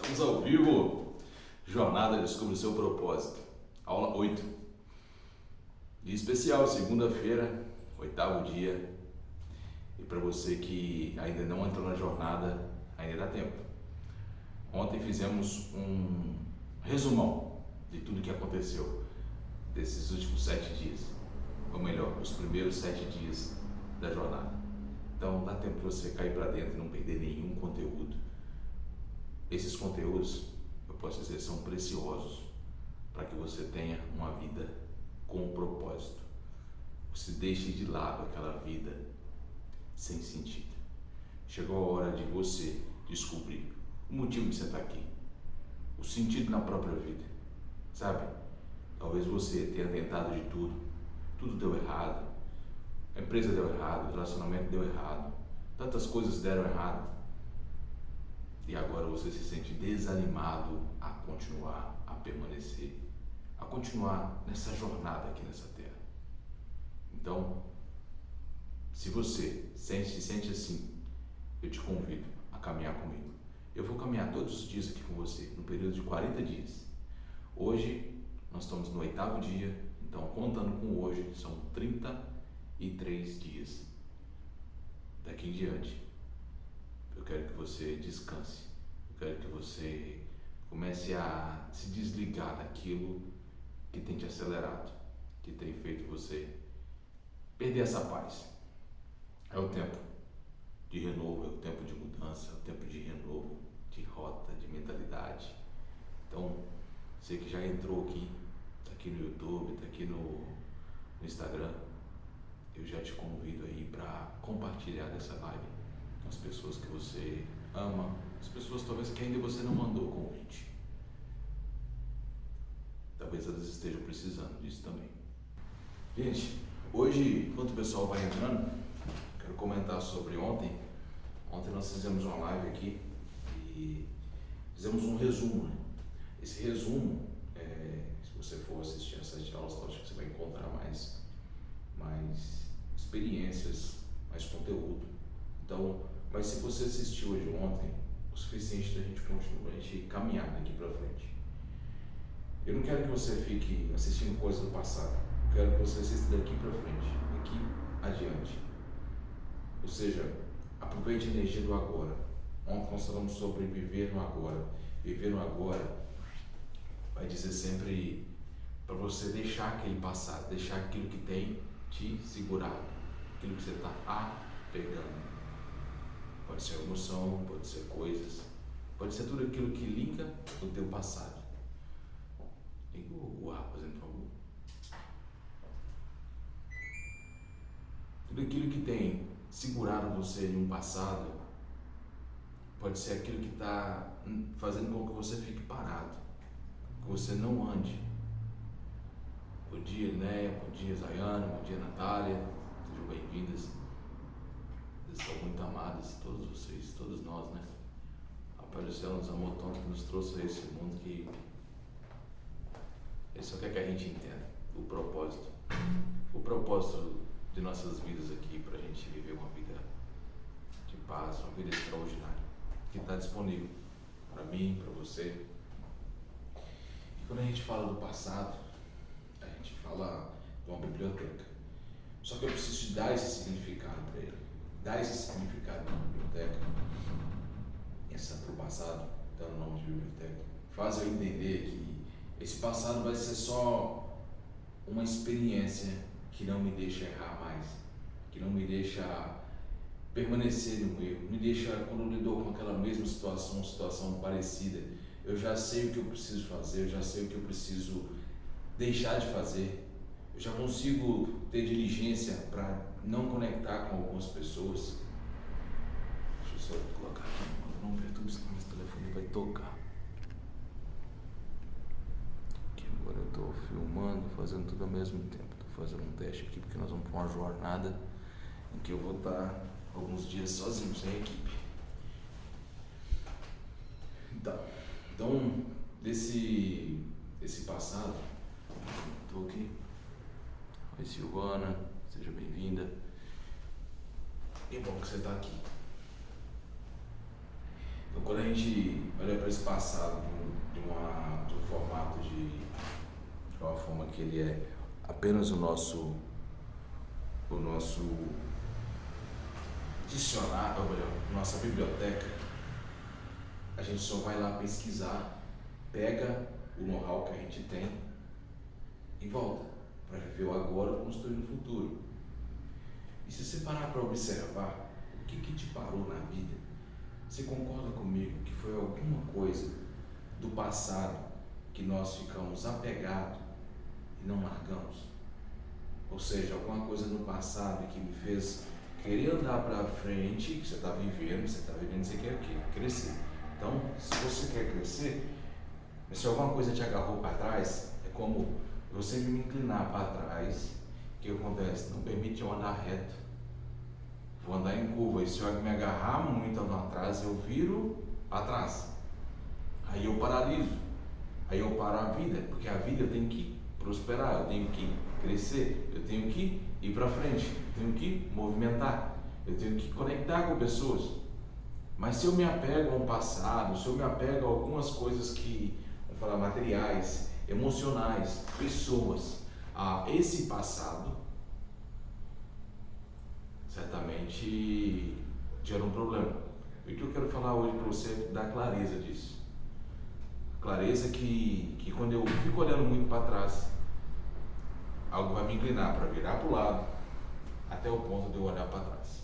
Estamos ao vivo. Jornada Descubra o Seu Propósito. Aula 8. Dia especial, segunda-feira, 8º dia. E para você que ainda não entrou na jornada, ainda dá tempo. Ontem fizemos um resumão de tudo que aconteceu desses últimos 7 dias. Ou melhor, os primeiros 7 dias da jornada. Então dá tempo de você cair para dentro e não perder nenhum conteúdo. Esses conteúdos, eu posso dizer, são preciosos para que você tenha uma vida com um propósito. Você deixe de lado aquela vida sem sentido. Chegou a hora de você descobrir o motivo de você estar aqui, o sentido na própria vida, sabe? Talvez você tenha tentado de tudo deu errado, a empresa deu errado, o relacionamento deu errado, tantas coisas deram errado. E agora você se sente desanimado a continuar, a permanecer, a continuar nessa jornada aqui nessa terra. Então, se você se sente assim, eu te convido a caminhar comigo. Eu vou caminhar todos os dias aqui com você, no período de 40 dias. Hoje, nós estamos no 8º dia, então contando com hoje, são 33 dias. Daqui em diante, eu quero que você descanse, eu quero que você comece a se desligar daquilo que tem te acelerado, que tem feito você perder essa paz. É o tempo de renovo, é o tempo de mudança, é o tempo de renovo, de rota, de mentalidade. Então, você que já entrou aqui, está aqui no YouTube, está aqui no Instagram, eu já te convido aí para compartilhar dessa live com as pessoas que você ama, as pessoas talvez que ainda você não mandou o convite. Talvez elas estejam precisando disso também. Gente, hoje, enquanto o pessoal vai entrando, quero comentar sobre ontem. Ontem nós fizemos uma live aqui e fizemos um resumo, né? Esse resumo, se você for assistir essas aulas, acho que você vai encontrar mais experiências, mais conteúdo. Então, mas se você assistiu hoje ontem, o suficiente da gente continuar, a gente caminhar daqui para frente. Eu não quero que você fique assistindo coisas do passado. Eu quero que você assista daqui para frente, daqui adiante. Ou seja, aproveite a energia do agora. Ontem nós falamos sobre viver no agora. Viver no agora vai dizer sempre para você deixar aquele passado, deixar aquilo que tem te segurado, aquilo que você está apegando. Pode ser emoção, pode ser coisas, pode ser tudo aquilo que liga o teu passado. Liga o ar, por favor. Tudo aquilo que tem segurado você em um passado, pode ser aquilo que está fazendo com que você fique parado, que você não ande. Bom dia, Linéia, bom dia, Zayana, bom dia, Natália, sejam bem-vindas. Vocês são muito amadas, todos vocês, todos nós, né? Papai do Céu nos amou tanto que nos trouxe a esse mundo que Ele só quer que a gente entenda o propósito de nossas vidas aqui, para a gente viver uma vida de paz, uma vida extraordinária, que está disponível para mim, para você. E quando a gente fala do passado, a gente fala de uma biblioteca. Só que eu preciso dar esse significado para ele, dar esse significado para a biblioteca, para o passado, dando o nome de biblioteca, faz eu entender que esse passado vai ser só uma experiência que não me deixa errar mais, que não me deixa permanecer no erro, me deixa, quando eu lido com aquela mesma situação, situação parecida, eu já sei o que eu preciso fazer, eu já sei o que eu preciso deixar de fazer, eu já consigo ter diligência para não conectar com algumas pessoas. Deixa eu só colocar aqui, não perturbe, senão esse telefone vai tocar. Aqui agora eu estou filmando, fazendo tudo ao mesmo tempo. Estou fazendo um teste aqui porque nós vamos para uma jornada em que eu vou estar alguns dias sozinho, sem equipe. Então desse passado, estou aqui. Oi, Silvana, seja bem-vinda. É bom que você está aqui. Então, quando a gente olha para esse passado de um formato de uma forma que ele é apenas o nosso dicionário, ou melhor, nossa biblioteca, a gente só vai lá pesquisar, pega o know-how que a gente tem e volta para viver o agora, construir o futuro. E se você parar para observar o que te parou na vida, você concorda comigo que foi alguma coisa do passado que nós ficamos apegados e não largamos? Ou seja, alguma coisa no passado que me fez querer andar para frente, que você está vivendo, você quer o quê? Crescer. Então, se você quer crescer, mas se alguma coisa te agarrou para trás, é como eu sempre me inclinar para trás. O que acontece? Não permite eu andar reto. Vou andar em curva, e se eu me agarrar muito andando atrás, eu viro atrás. Aí eu paraliso. Aí eu paro a vida, porque a vida eu tenho que prosperar, eu tenho que crescer, eu tenho que ir para frente, eu tenho que movimentar, eu tenho que conectar com pessoas. Mas se eu me apego a um passado, se eu me apego a algumas coisas que, vamos falar, materiais, emocionais, pessoas, a esse passado, certamente gera um problema. E o que eu quero falar hoje para você é dar clareza disso. Clareza que quando eu fico olhando muito para trás, algo vai me inclinar para virar para o lado, até o ponto de eu olhar para trás.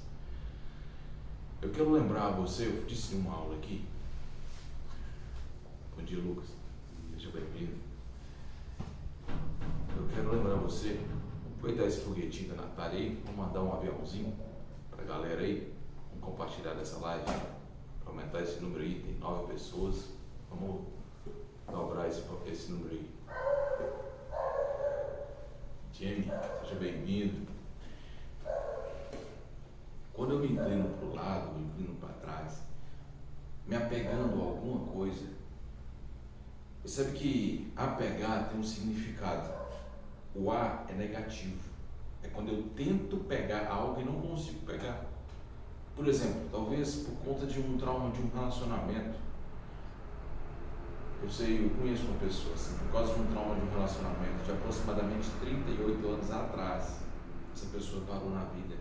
Eu quero lembrar a você, eu disse em uma aula aqui. Bom dia, Lucas. Seja bem-vindo. Eu quero lembrar a você, vamos aproveitar esse foguetinho da Natália aí, vamos mandar um aviãozinho para a galera aí, vamos compartilhar dessa live, para aumentar esse número aí, tem 9 pessoas, vamos dobrar esse número aí. Jamie, seja bem-vindo. Quando eu me inclino para o lado, me inclino para trás, me apegando a alguma coisa, percebe que apegar tem um significado. O A é negativo. É quando eu tento pegar algo e não consigo pegar. Por exemplo, talvez por conta de um trauma de um relacionamento. Eu conheço uma pessoa assim, por causa de um trauma de um relacionamento de aproximadamente 38 anos atrás, essa pessoa parou na vida.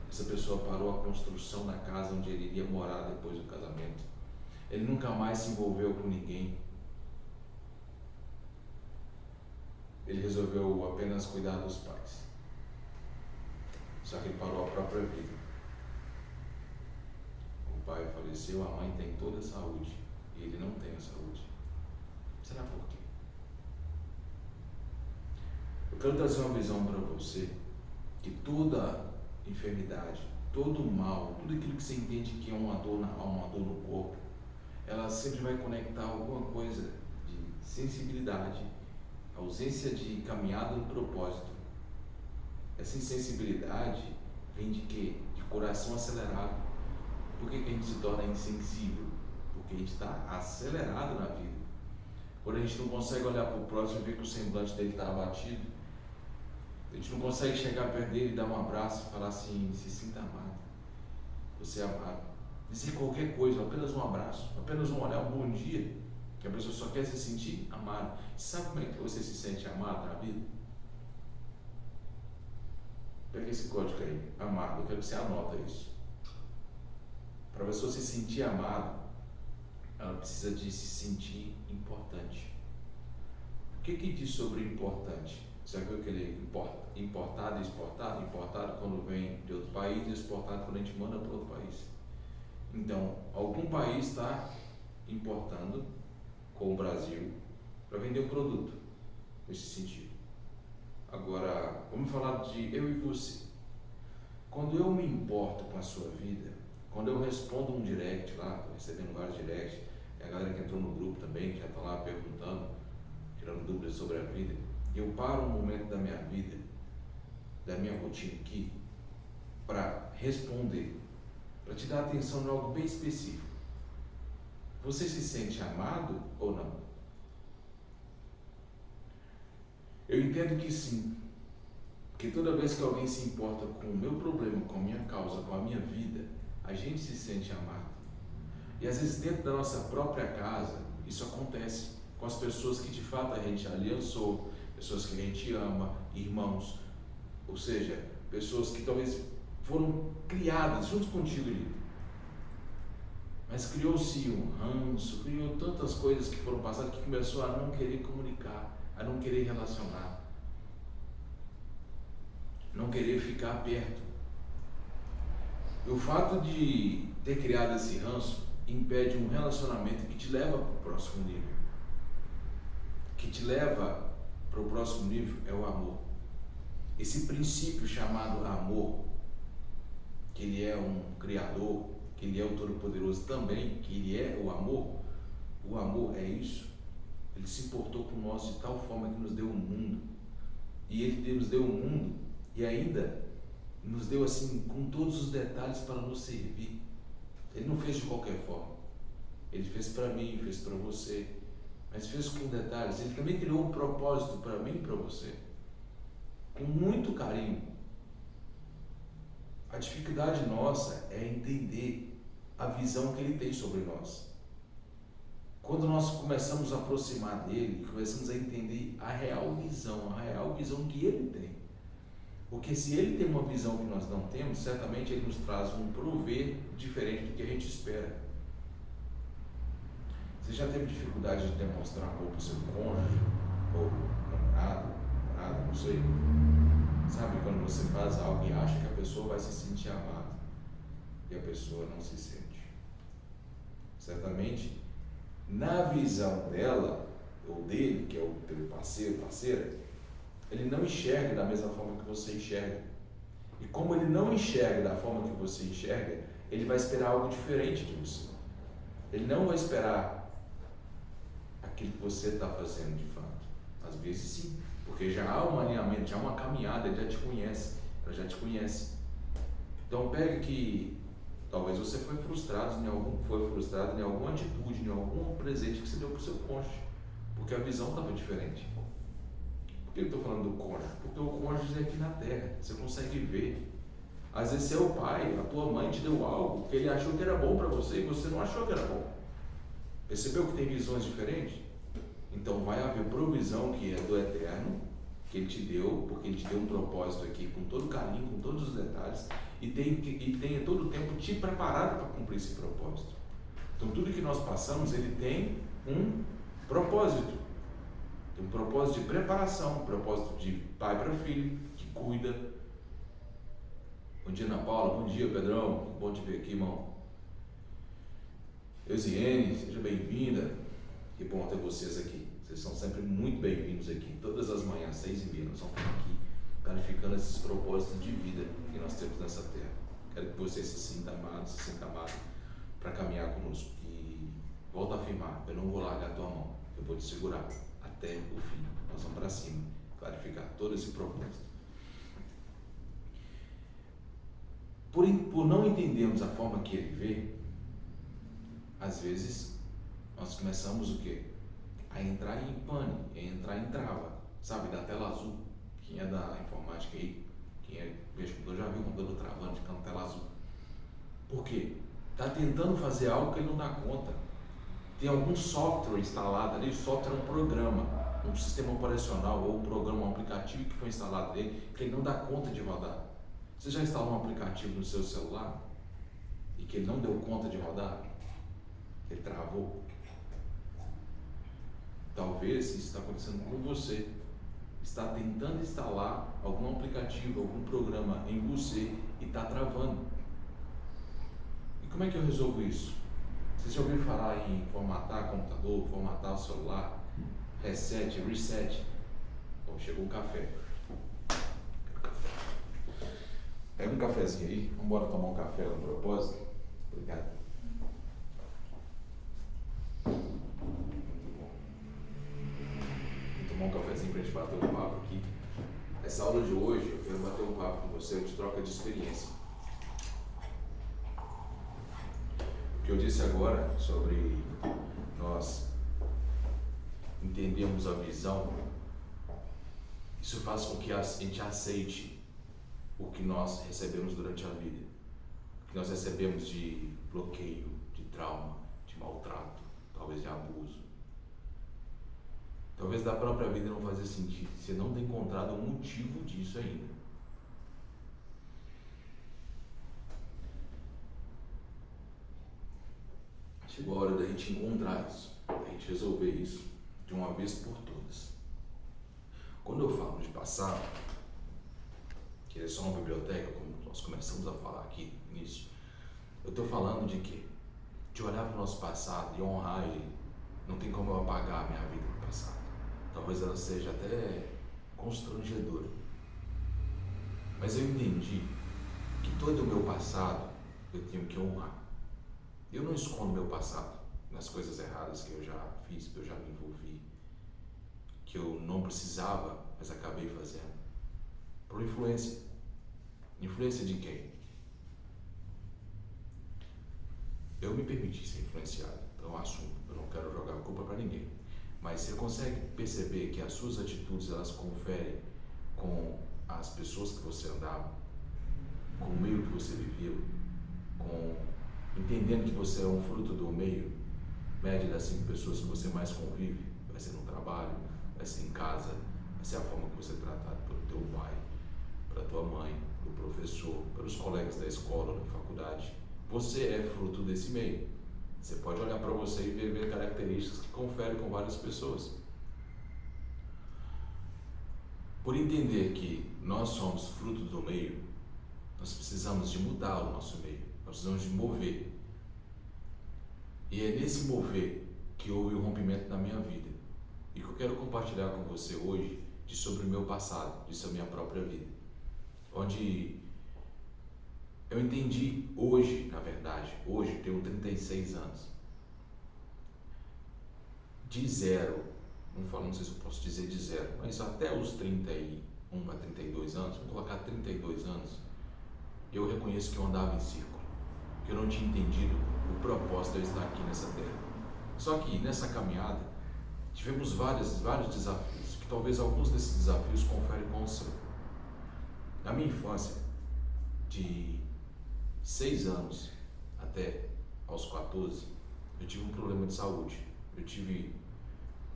Essa pessoa parou a construção da casa onde ele iria morar depois do casamento. Ele nunca mais se envolveu com ninguém. Ele resolveu apenas cuidar dos pais. Só que ele parou a própria vida. O pai faleceu, a mãe tem toda a saúde e ele não tem a saúde. Será por quê? Eu quero trazer uma visão para você que toda enfermidade, todo mal, tudo aquilo que você entende que é uma dor na alma, uma dor no corpo, ela sempre vai conectar alguma coisa de sensibilidade, ausência de caminhada do propósito. Essa insensibilidade vem de quê? De coração acelerado. Por que a gente se torna insensível? Porque a gente está acelerado na vida. Quando a gente não consegue olhar para o próximo e ver que o semblante dele está abatido, a gente não consegue chegar perto dele e dar um abraço e falar assim, se sinta amado, você é amado. Dizer qualquer coisa, apenas um abraço, apenas um olhar, um bom dia, que a pessoa só quer se sentir amada. Sabe como é que você se sente amado na vida? Pega esse código aí, amado, eu quero que você anota isso. Para a pessoa se sentir amada, ela precisa de se sentir importante. O que diz sobre importante? Você já viu aquele importado e exportado? Importado quando vem de outro país e exportado quando a gente manda para outro país. Então, algum país está importando com o Brasil para vender o produto, nesse sentido. Agora, vamos falar de eu e você. Quando eu me importo com a sua vida, quando eu respondo um direct lá, estou recebendo vários directs, e a galera que entrou no grupo também, que já está lá perguntando, tirando dúvidas sobre a vida, eu paro um momento da minha vida, da minha rotina aqui, para responder, para te dar atenção em algo bem específico. Você se sente amado ou não? Eu entendo que sim, porque toda vez que alguém se importa com o meu problema, com a minha causa, com a minha vida, a gente se sente amado. E às vezes dentro da nossa própria casa, isso acontece com as pessoas que de fato a gente aliançou, pessoas que a gente ama, irmãos, ou seja, pessoas que talvez foram criadas junto contigo ali. Mas criou-se um ranço, criou tantas coisas que foram passadas que começou a não querer comunicar, a não querer relacionar, não querer ficar perto. E o fato de ter criado esse ranço impede um relacionamento que te leva para o próximo nível. Que te leva para o próximo nível é o amor. Esse princípio chamado amor, que ele é um criador, que ele é o Todo-Poderoso também, que ele é o amor é isso. Ele se importou com nós de tal forma que nos deu o mundo. E ele nos deu o mundo e ainda nos deu assim, com todos os detalhes para nos servir. Ele não fez de qualquer forma. Ele fez para mim, fez para você, mas fez com detalhes. Ele também criou um propósito para mim e para você, com muito carinho. A dificuldade nossa é entender a visão que ele tem sobre nós. Quando nós começamos a aproximar dele, começamos a entender a real visão que ele tem. Porque se ele tem uma visão que nós não temos, certamente ele nos traz um prover diferente do que a gente espera. Você já teve dificuldade de demonstrar amor para o seu cônjuge, ou namorada, não sei? Sabe, quando você faz algo e acha que a pessoa vai se sentir amada, e a pessoa não se sente. Certamente, na visão dela, ou dele, que é o teu parceiro, parceira, ele não enxerga da mesma forma que você enxerga. E como ele não enxerga da forma que você enxerga, ele vai esperar algo diferente de você. Ele não vai esperar aquilo que você está fazendo de fato. Às vezes sim, porque já há um alinhamento, já há uma caminhada, ele já te conhece, ela já te conhece. Então pega que talvez você foi frustrado em alguma atitude, em algum presente que você deu para o seu cônjuge, porque a visão estava diferente. Por que eu estou falando do cônjuge? Porque o cônjuge é aqui na terra, você consegue ver. Às vezes seu pai, a tua mãe te deu algo que ele achou que era bom para você e você não achou que era bom. Percebeu que tem visões diferentes? Então vai haver provisão que é do eterno, que ele te deu, porque ele te deu um propósito aqui com todo carinho, com todos os detalhes, e tem todo o tempo te preparado para cumprir esse propósito. Então tudo que nós passamos, ele tem um propósito. Tem um propósito de preparação, um propósito de pai para filho, que cuida. Bom dia, Ana Paula. Bom dia, Pedrão. Bom te ver aqui, irmão. Eusiene, seja bem-vinda. Que bom ter vocês aqui. Vocês são sempre muito bem-vindos aqui. Todas as manhãs, 6h30, nós vamos estar aqui clarificando esses propósitos de vida que nós temos nessa terra. Quero que vocês se sintam amados, para caminhar conosco. E volto a afirmar, eu não vou largar a tua mão, eu vou te segurar até o fim. Nós vamos para cima, clarificar todo esse propósito. Por não entendermos a forma que ele vê, às vezes nós começamos o quê? A entrar em pânico, a entrar em trava, sabe, da tela azul. Quem é da informática aí, quem é computador, já viu o computador travando, ficando tela azul. Por quê? Está tentando fazer algo que ele não dá conta. Tem algum software instalado ali, o software é um programa, um sistema operacional ou um programa, um aplicativo que foi instalado nele, que ele não dá conta de rodar. Você já instalou um aplicativo no seu celular e que ele não deu conta de rodar? Ele travou? Talvez isso está acontecendo com você. Está tentando instalar algum aplicativo, algum programa em você e está travando. E como é que eu resolvo isso? Vocês já ouviram falar em formatar computador, formatar o celular, reset? Bom, chegou o café. Pega um cafezinho aí, vamos embora tomar um café no propósito? Obrigado. Vou tomar um cafezinho pra gente bater um papo aqui. Essa aula de hoje, eu quero bater um papo com você de troca de experiência. O que eu disse agora sobre nós entendermos a visão, isso faz com que a gente aceite o que nós recebemos durante a vida, o que nós recebemos de bloqueio, de trauma, maltrato, talvez de abuso. Talvez da própria vida não fazia sentido. Você não tem encontrado um motivo disso ainda. Chegou a hora da gente encontrar isso, da gente resolver isso de uma vez por todas. Quando eu falo de passado, que é só uma biblioteca, como nós começamos a falar aqui no início, eu estou falando de quê? De olhar para o nosso passado e honrar ele. Não tem como eu apagar a minha vida do passado. Talvez ela seja até constrangedora. Mas eu entendi que todo o meu passado eu tenho que honrar. Eu não escondo meu passado nas coisas erradas que eu já fiz, que eu já me envolvi, que eu não precisava, mas acabei fazendo. Por influência. Influência de quem? Eu me permiti ser influenciado, então eu assumo. Eu não quero jogar a culpa para ninguém. Mas você consegue perceber que as suas atitudes, elas conferem com as pessoas que você andava, com o meio que você viveu, entendendo que você é um fruto do meio, média das 5 pessoas que você mais convive, vai ser no trabalho, vai ser em casa, vai ser a forma que você é tratado pelo teu pai, pela tua mãe, pelo professor, pelos colegas da escola, da faculdade. Você é fruto desse meio. Você pode olhar para você e ver características que conferem com várias pessoas. Por entender que nós somos fruto do meio, nós precisamos de mudar o nosso meio, nós precisamos de mover. E é nesse mover que houve o rompimento na minha vida. E que eu quero compartilhar com você hoje sobre o meu passado, sobre a minha própria vida. Onde eu entendi hoje, na verdade, hoje eu tenho 36 anos. De zero, não sei se eu posso dizer de zero, mas até os 31 a 32 anos, vamos colocar 32 anos, eu reconheço que eu andava em círculo, que eu não tinha entendido o propósito de eu estar aqui nessa terra. Só que nessa caminhada, tivemos vários desafios, que talvez alguns desses desafios conferem com o seu. Na minha infância, de 6 anos até aos 14, eu tive um problema de saúde. Eu tive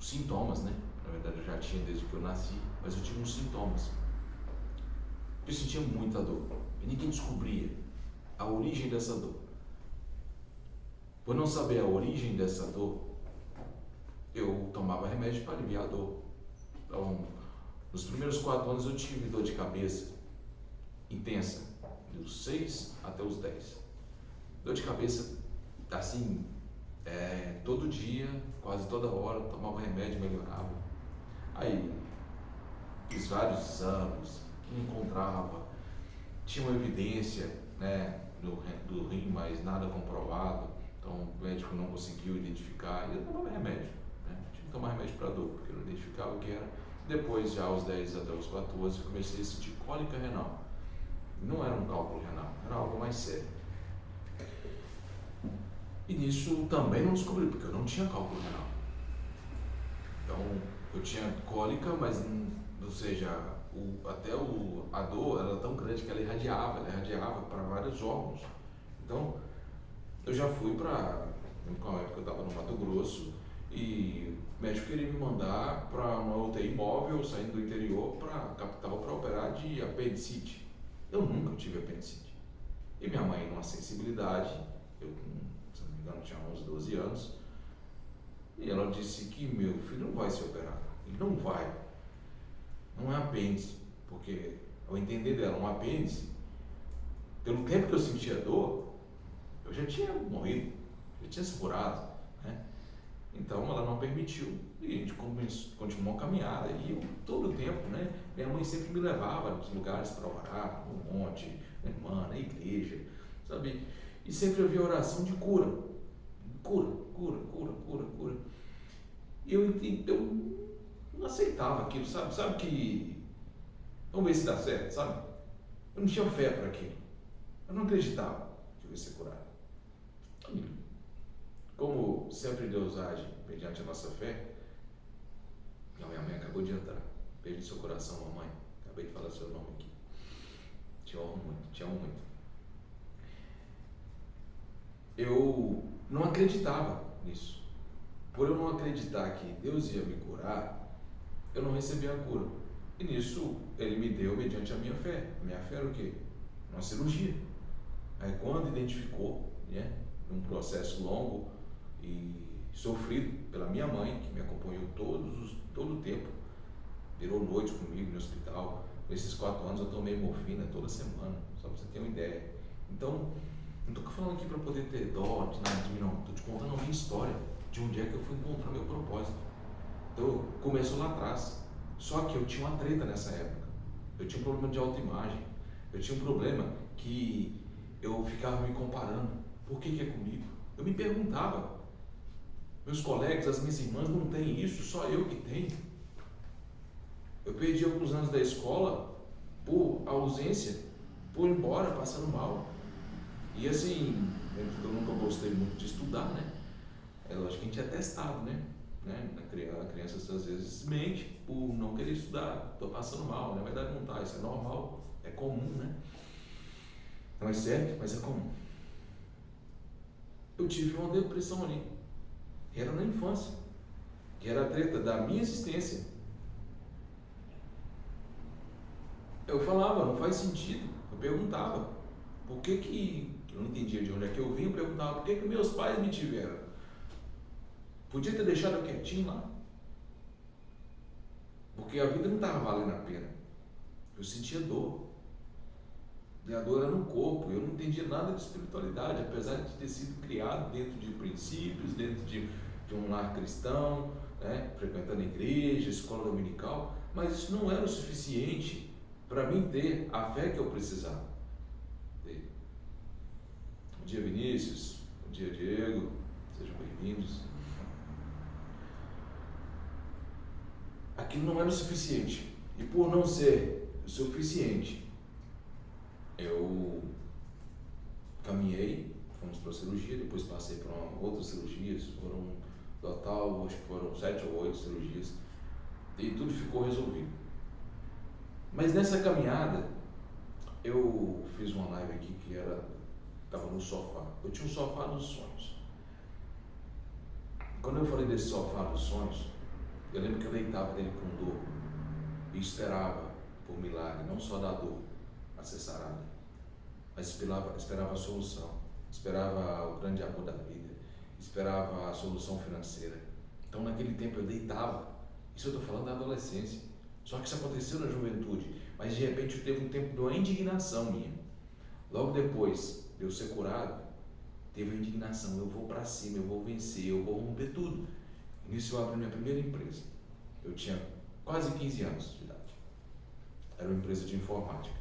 sintomas, né? Na verdade eu já tinha desde que eu nasci, mas eu tive uns sintomas. Eu sentia muita dor e ninguém descobria a origem dessa dor. Por não saber a origem dessa dor, eu tomava remédio para aliviar a dor. Então, nos primeiros 4 anos eu tive dor de cabeça intensa, dos 6 até os 10. Dor de cabeça, assim, todo dia, quase toda hora, tomava remédio, melhorava. Aí, fiz vários exames, não encontrava, tinha uma evidência, né, do rim, mas nada comprovado, então o médico não conseguiu identificar, e eu tomava remédio, né? Tinha que tomar remédio para dor, porque eu não identificava o que era. Depois, já aos 10 até os 14, comecei a sentir cólica renal. Não era um cálculo renal, era algo mais sério. E nisso também não descobri, porque eu não tinha cálculo renal. Então, eu tinha cólica, mas, ou seja, a dor era tão grande que ela irradiava para vários órgãos. Então, eu já fui para, na época eu estava no Mato Grosso, e o médico queria me mandar para uma UTI móvel, saindo do interior para a capital para operar de apendicite. Eu nunca tive apendicite. E minha mãe, numa sensibilidade, eu, se não me engano, tinha uns 12 anos, e ela disse que meu filho não vai se operar. Ele não vai. Não é apêndice, porque, ao entender dela, um apêndice, pelo tempo que eu sentia dor, eu já tinha morrido, já tinha se curado, né? Então ela não permitiu, e a gente continuou a caminhada, e eu, todo o tempo, né, minha mãe sempre me levava nos lugares para orar, no monte, na irmã, na igreja, sabe? E sempre havia oração de cura, e eu não aceitava aquilo, sabe que, vamos ver se dá certo, sabe? Eu não tinha fé para aquilo, eu não acreditava que eu ia ser curado. Como sempre Deus age mediante a nossa fé, a minha mãe acabou de entrar. Beijo no seu coração, mamãe. Acabei de falar seu nome aqui. Te amo muito, te amo muito. Eu não acreditava nisso. Por eu não acreditar que Deus ia me curar, eu não recebi a cura. E nisso ele me deu mediante a minha fé. A minha fé era o quê? Uma cirurgia. Aí quando identificou, né, num processo longo e sofrido pela minha mãe, que me acompanhou todo o tempo, virou noite comigo no hospital. Nesses 4 anos eu tomei morfina toda semana, só para você ter uma ideia. Então, não estou falando aqui para poder ter dó de nada de mim, não. Estou te contando a minha história, de um dia que eu fui encontrar meu propósito. Então, começou lá atrás. Só que eu tinha uma treta nessa época. Eu tinha um problema de autoimagem. Eu tinha um problema que eu ficava me comparando. Por que é comigo? Eu me perguntava. Meus colegas, as minhas irmãs não têm isso, só eu que tenho. Eu perdi alguns anos da escola por ausência, por ir embora, passando mal. E assim, eu nunca gostei muito de estudar, né? É lógico que a gente é testado, né? A criança às vezes mente por não querer estudar, tô passando mal, na verdade não tá, isso é normal, é comum, né? Não é certo, mas é comum. Eu tive uma depressão ali, era na infância, que era a treta da minha existência. Eu falava, não faz sentido, eu perguntava, por que eu não entendia de onde é que eu vim, eu perguntava, por que meus pais me tiveram? Podia ter deixado eu quietinho lá, porque a vida não estava valendo a pena. Eu sentia dor, e a dor era no corpo, eu não entendia nada de espiritualidade, apesar de ter sido criado dentro de princípios, dentro de um lar cristão, né? Frequentando igreja, escola dominical, mas isso não era o suficiente para mim ter a fé que eu precisava ter. Bom dia, Vinícius. Bom dia, Diego. Sejam bem-vindos. Aquilo não era o suficiente. E por não ser o suficiente, eu caminhei, fomos para a cirurgia, depois passei para outras cirurgias, foram total, acho que foram 7 ou 8 cirurgias, e tudo ficou resolvido. Mas nessa caminhada, eu fiz uma live aqui que estava no sofá. Eu tinha um sofá dos sonhos. Quando eu falei desse sofá dos sonhos, eu lembro que eu deitava nele com dor e esperava por milagre, não só da dor a ser sarada, mas esperava a solução, esperava o grande amor da vida, esperava a solução financeira. Então naquele tempo eu deitava, isso eu estou falando da adolescência, só que isso aconteceu na juventude, mas de repente teve um tempo de uma indignação minha. Logo depois de eu ser curado, teve a indignação, eu vou para cima, eu vou vencer, eu vou romper tudo. Nisso eu abri minha primeira empresa. Eu tinha quase 15 anos de idade. Era uma empresa de informática.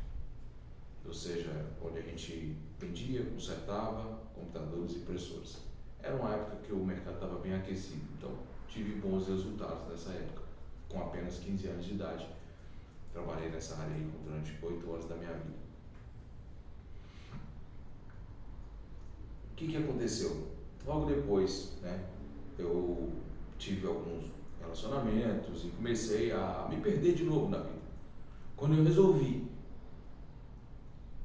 Ou seja, onde a gente vendia, consertava computadores e impressoras. Era uma época que o mercado estava bem aquecido, então tive bons resultados nessa época, com apenas 15 anos de idade. Trabalhei nessa área aí durante 8 anos da minha vida. O que aconteceu? Logo depois, né, eu tive alguns relacionamentos e comecei a me perder de novo na vida. Quando eu resolvi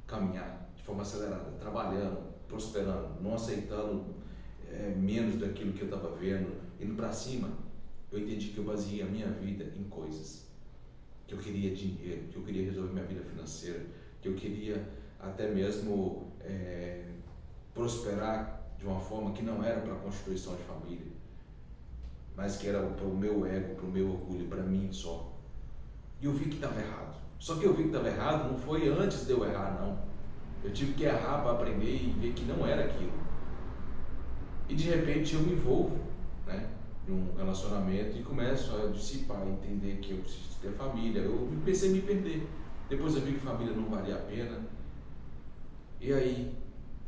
caminhar de forma acelerada, trabalhando, prosperando, não aceitando menos daquilo que eu estava vendo, indo para cima, eu entendi que eu baseei a minha vida em coisas. Que eu queria dinheiro, que eu queria resolver minha vida financeira, que eu queria até mesmo prosperar de uma forma que não era para a constituição de família, mas que era para o meu ego, para o meu orgulho, para mim só. E eu vi que estava errado. Só que eu vi que estava errado não foi antes de eu errar, não. Eu tive que errar para aprender e ver que não era aquilo. E de repente eu me envolvo, né, em um relacionamento e começo a dissipar, entender que eu preciso ter família. Eu comecei a me perder. Depois eu vi que família não valia a pena. E aí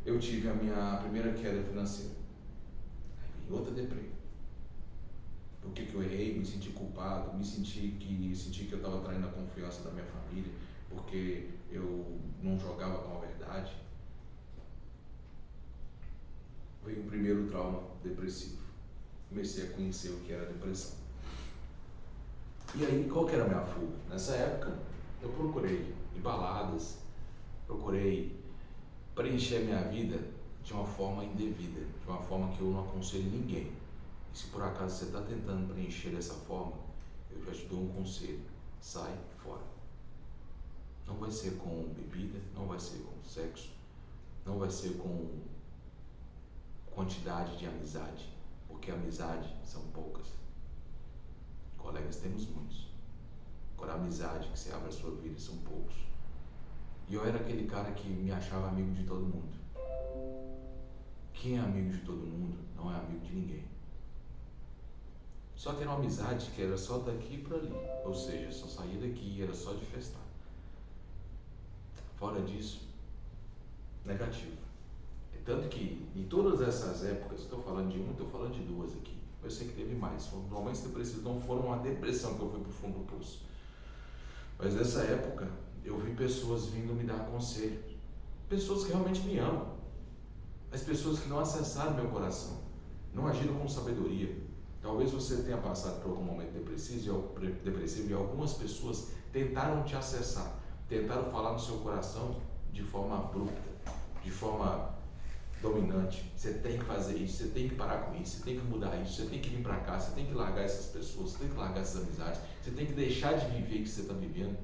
eu tive a minha primeira queda financeira. Aí vem outra deprê. Por que eu errei? Me senti culpado, senti que eu estava traindo a confiança da minha família, porque eu não jogava com a verdade. Veio o primeiro trauma depressivo. Comecei a conhecer o que era depressão. E aí, qual que era a minha fuga? Nessa época, eu procurei em baladas, procurei preencher minha vida de uma forma indevida, de uma forma que eu não aconselho ninguém. E se por acaso você está tentando preencher dessa forma, eu já te dou um conselho: sai fora. Não vai ser com bebida, não vai ser com sexo, não vai ser com quantidade de amizade, porque amizade são poucas. Colegas temos muitos. Agora, a amizade que você abre a sua vida são poucos. E eu era aquele cara que me achava amigo de todo mundo. Quem é amigo de todo mundo não é amigo de ninguém. Só que era uma amizade que era só daqui para ali, ou seja, só saía daqui e era só de festar. Fora disso, negativo. Tanto que em todas essas épocas, estou falando de uma, estou falando de duas aqui. Eu sei que teve mais. Momentos depressivos não foram uma depressão que eu fui para o fundo do poço. Mas nessa época, eu vi pessoas vindo me dar conselho. Pessoas que realmente me amam. As pessoas que não acessaram meu coração. Não agiram com sabedoria. Talvez você tenha passado por algum momento depressivo e algumas pessoas tentaram te acessar. Tentaram falar no seu coração de forma abrupta, de forma dominante. Você tem que fazer isso, você tem que parar com isso, você tem que mudar isso, você tem que vir para cá, você tem que largar essas pessoas, você tem que largar essas amizades, você tem que deixar de viver o que você está vivendo.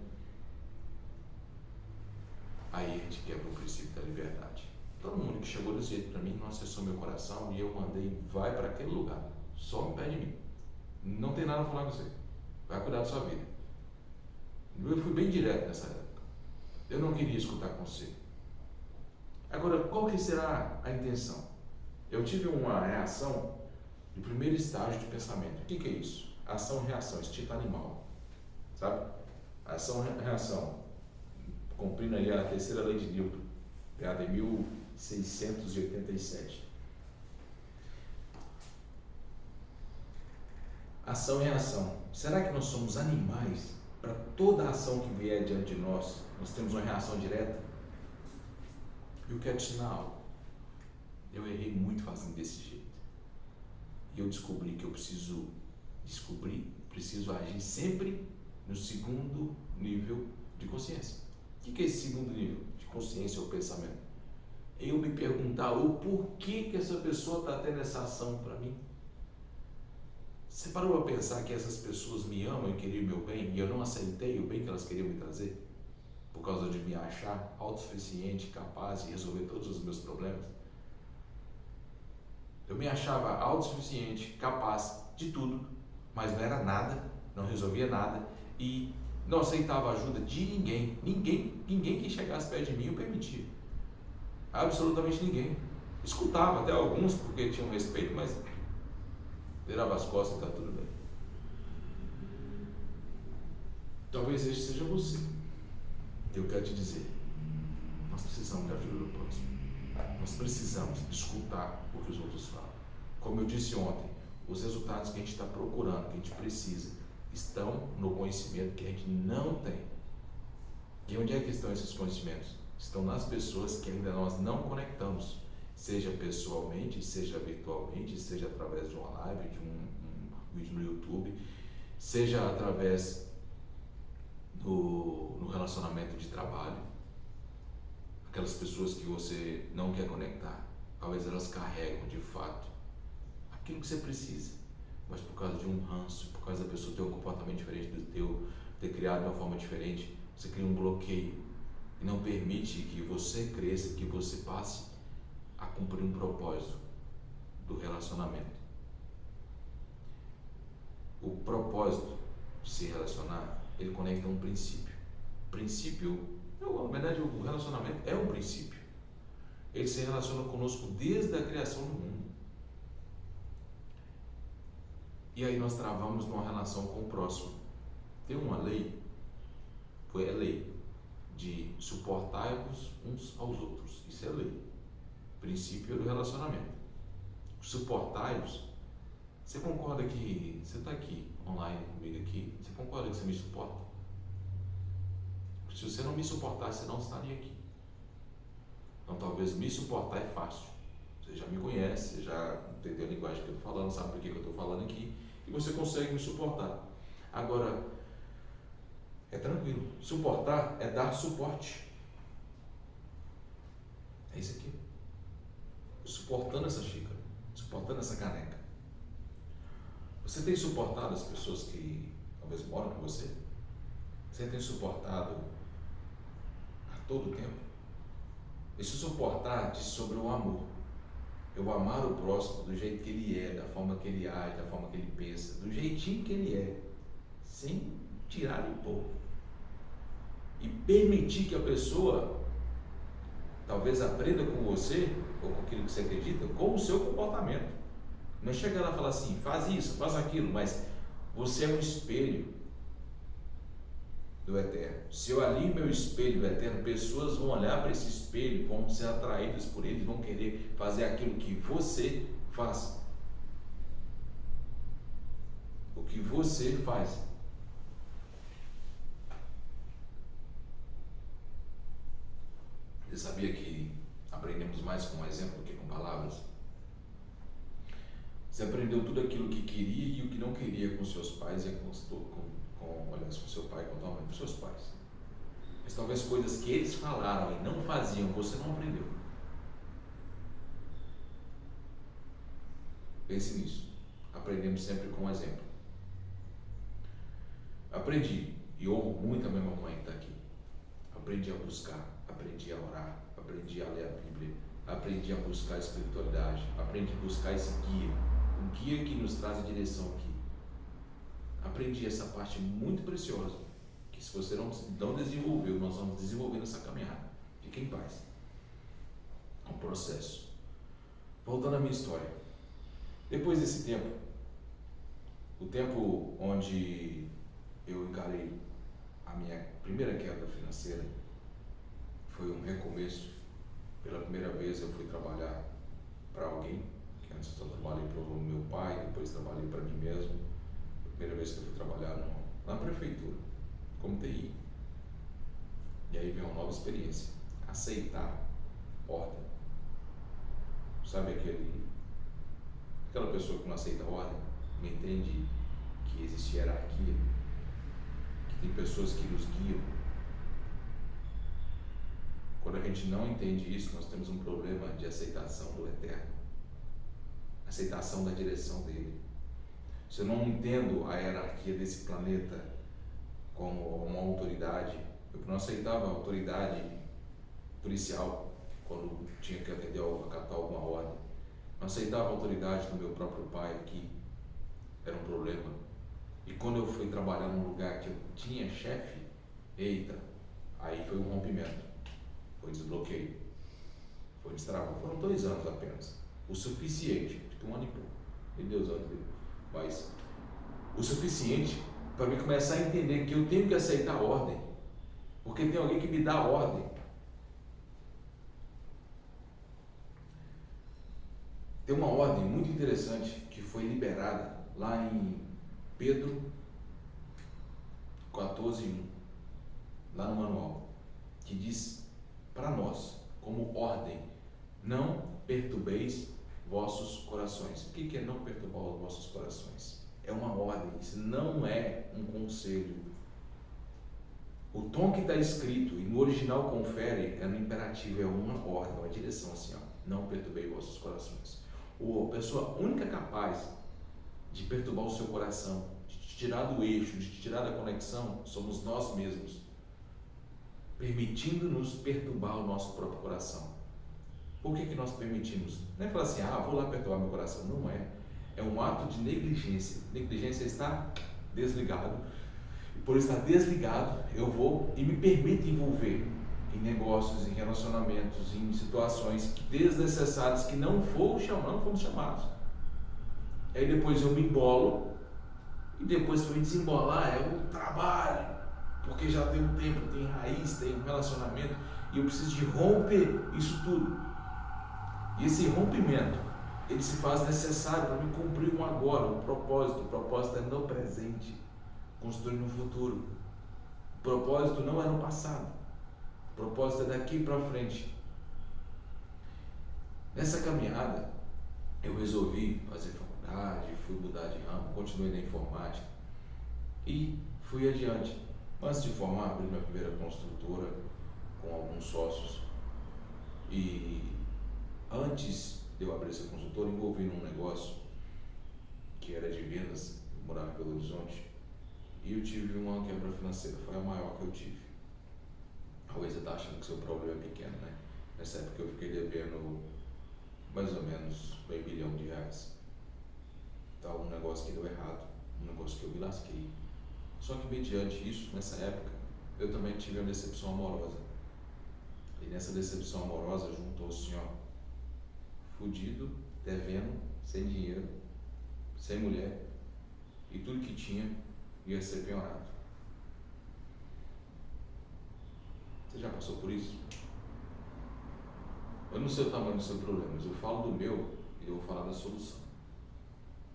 Aí a gente quebra o princípio da liberdade. Todo mundo que chegou desse jeito para mim não acessou meu coração e eu mandei, vai para aquele lugar, só me pede de mim. Não tem nada a falar com você, vai cuidar da sua vida. Eu fui bem direto nessa época. Eu não queria escutar conselho. Agora, qual que será a intenção? Eu tive uma reação de primeiro estágio de pensamento. O que é isso? Ação-reação, instinto animal. Sabe? Ação-reação. Cumprindo ali a terceira lei de Newton, criada em 1687. Ação e reação. Será que nós somos animais? Para toda ação que vier diante de nós, nós temos uma reação direta? E eu quero te ensinar algo. Eu errei muito fazendo desse jeito. E eu descobri que eu preciso agir sempre no segundo nível de consciência. O que é esse segundo nível de consciência ou pensamento? Eu me perguntar o porquê que essa pessoa está tendo essa ação para mim. Você parou a pensar que essas pessoas me amam e queriam meu bem e eu não aceitei o bem que elas queriam me trazer? Por causa de me achar autossuficiente, capaz de resolver todos os meus problemas? Eu me achava autossuficiente, capaz de tudo, mas não era nada, não resolvia nada e não aceitava ajuda de ninguém. Ninguém que chegasse perto de mim eu permitia. Absolutamente ninguém. Escutava até alguns porque tinham respeito, mas virava as costas e está tudo bem. Talvez este seja você. Eu quero te dizer, nós precisamos de ajuda do próximo. Nós precisamos escutar o que os outros falam. Como eu disse ontem, os resultados que a gente está procurando, que a gente precisa, estão no conhecimento que a gente não tem. E onde é que estão esses conhecimentos? Estão nas pessoas que ainda nós não conectamos, seja pessoalmente, seja virtualmente, seja através de uma live, de um vídeo no YouTube, seja através no relacionamento de trabalho. Aquelas pessoas que você não quer conectar, talvez elas carregam de fato aquilo que você precisa, mas por causa de um ranço, por causa da pessoa ter um comportamento diferente do teu, ter criado de uma forma diferente, você cria um bloqueio e não permite que você cresça, que você passe a cumprir um propósito do relacionamento. O propósito de se relacionar, ele conecta um princípio. Na verdade, o relacionamento é um princípio. Ele se relaciona conosco desde a criação do mundo. E aí nós travamos numa relação com o próximo. Tem uma lei, foi a lei de suportar-vos uns aos outros. Isso é lei. Princípio do relacionamento. Suportar-vos. Você concorda que você está aqui, online comigo aqui, você concorda que você me suporta? Se você não me suportasse, você não estaria aqui. Então talvez me suportar é fácil. Você já me conhece, você já entendeu a linguagem que eu estou falando, sabe por que eu estou falando aqui, e você consegue me suportar. Agora, é tranquilo. Suportar é dar suporte. É isso aqui. Suportando essa xícara, suportando essa caneca. Você tem suportado as pessoas que talvez moram com você? Você tem suportado a todo tempo? Esse suportar diz sobre o amor. Eu amar o próximo do jeito que ele é, da forma que ele age, da forma que ele pensa, do jeitinho que ele é, sem tirar nem pôr. E permitir que a pessoa talvez aprenda com você, ou com aquilo que você acredita, com o seu comportamento. Não é chegar lá e falar assim, faz isso, faz aquilo, mas você é um espelho do Eterno. Se eu alinho meu espelho do Eterno, pessoas vão olhar para esse espelho, vão ser atraídas por ele, vão querer fazer aquilo que você faz. O que você faz. Você sabia que aprendemos mais com exemplo do que com palavras? Você aprendeu tudo aquilo que queria e o que não queria com seus pais e com seu pai, com tua mãe, com seus pais. Mas talvez coisas que eles falaram e não faziam, você não aprendeu. Pense nisso. Aprendemos sempre com exemplo. Aprendi, e honro muito a minha mamãe que está aqui. Aprendi a buscar, aprendi a orar, aprendi a ler a Bíblia, aprendi a buscar a espiritualidade, aprendi a buscar esse guia, um guia que nos traz a direção aqui. Aprendi essa parte muito preciosa, que se você não desenvolveu, nós vamos desenvolver nessa caminhada. Fique em paz. É um processo. Voltando à minha história. Depois desse tempo, o tempo onde eu encarei a minha primeira queda financeira, foi um recomeço. Pela primeira vez eu fui trabalhar para alguém, que antes eu trabalhei para o meu pai, depois trabalhei para mim mesmo. Primeira vez que eu fui trabalhar na prefeitura, como TI. E aí vem uma nova experiência. Aceitar ordem. Sabe aquela pessoa que não aceita ordem, não entende que existe hierarquia, que tem pessoas que nos guiam. Quando a gente não entende isso, nós temos um problema de aceitação do Eterno, aceitação da direção dele. Se eu não entendo a hierarquia desse planeta como uma autoridade, eu não aceitava a autoridade policial quando tinha que atender ou acatar alguma ordem. Não aceitava a autoridade do meu próprio pai aqui, era um problema. E quando eu fui trabalhar num lugar que eu tinha chefe, eita, aí foi um rompimento, foi desbloqueio, foi destravado. Foram 2 anos apenas, o suficiente, tipo 1 ano e pouco, meu Deus, mas o suficiente para mim começar a entender que eu tenho que aceitar a ordem, porque tem alguém que me dá a ordem. Tem uma ordem muito interessante que foi liberada lá em Pedro 14:1, lá no manual, que diz para nós, como ordem, não perturbeis vossos corações. O que é não perturbar os vossos corações? É uma ordem, isso não é um conselho. O tom que está escrito, e no original confere, é no imperativo, é uma ordem, uma direção assim, ó, não perturbei vossos corações. A pessoa única capaz de perturbar o seu coração, de te tirar do eixo, de te tirar da conexão, somos nós mesmos, permitindo-nos perturbar o nosso próprio coração. Por que nós permitimos? Não é falar assim, vou lá perturbar meu coração. Não é. É um ato de negligência. Negligência é estar desligado. E por estar desligado, eu vou e me permito envolver em negócios, em relacionamentos, em situações desnecessárias que não fomos chamados. Aí depois eu me embolo, e depois para me desembolar é o trabalho, porque já tem um tempo, tem raiz, tem um relacionamento, e eu preciso de romper isso tudo. E esse rompimento, ele se faz necessário para me cumprir um agora, um propósito. O propósito é no presente, construir no futuro. O propósito não é no passado. O propósito é daqui para frente. Nessa caminhada, eu resolvi fazer faculdade, fui mudar de ramo, continuei na informática e fui adiante. Antes de formar, abri minha primeira construtora com alguns sócios. E antes de eu abrir essa construtora, envolvi num negócio que era de vendas, eu morava em Belo Horizonte, e eu tive uma quebra financeira, foi a maior que eu tive. Talvez você está achando que seu problema é pequeno, né? Nessa época eu fiquei devendo mais ou menos R$500 mil. Então, um negócio que deu errado, um negócio que eu me lasquei. Só que mediante isso, nessa época, eu também tive uma decepção amorosa. E nessa decepção amorosa juntou assim, ó, fudido, devendo, sem dinheiro, sem mulher, e tudo que tinha ia ser penhorado. Você já passou por isso? Eu não sei o tamanho do seu problema, mas eu falo do meu e eu vou falar da solução.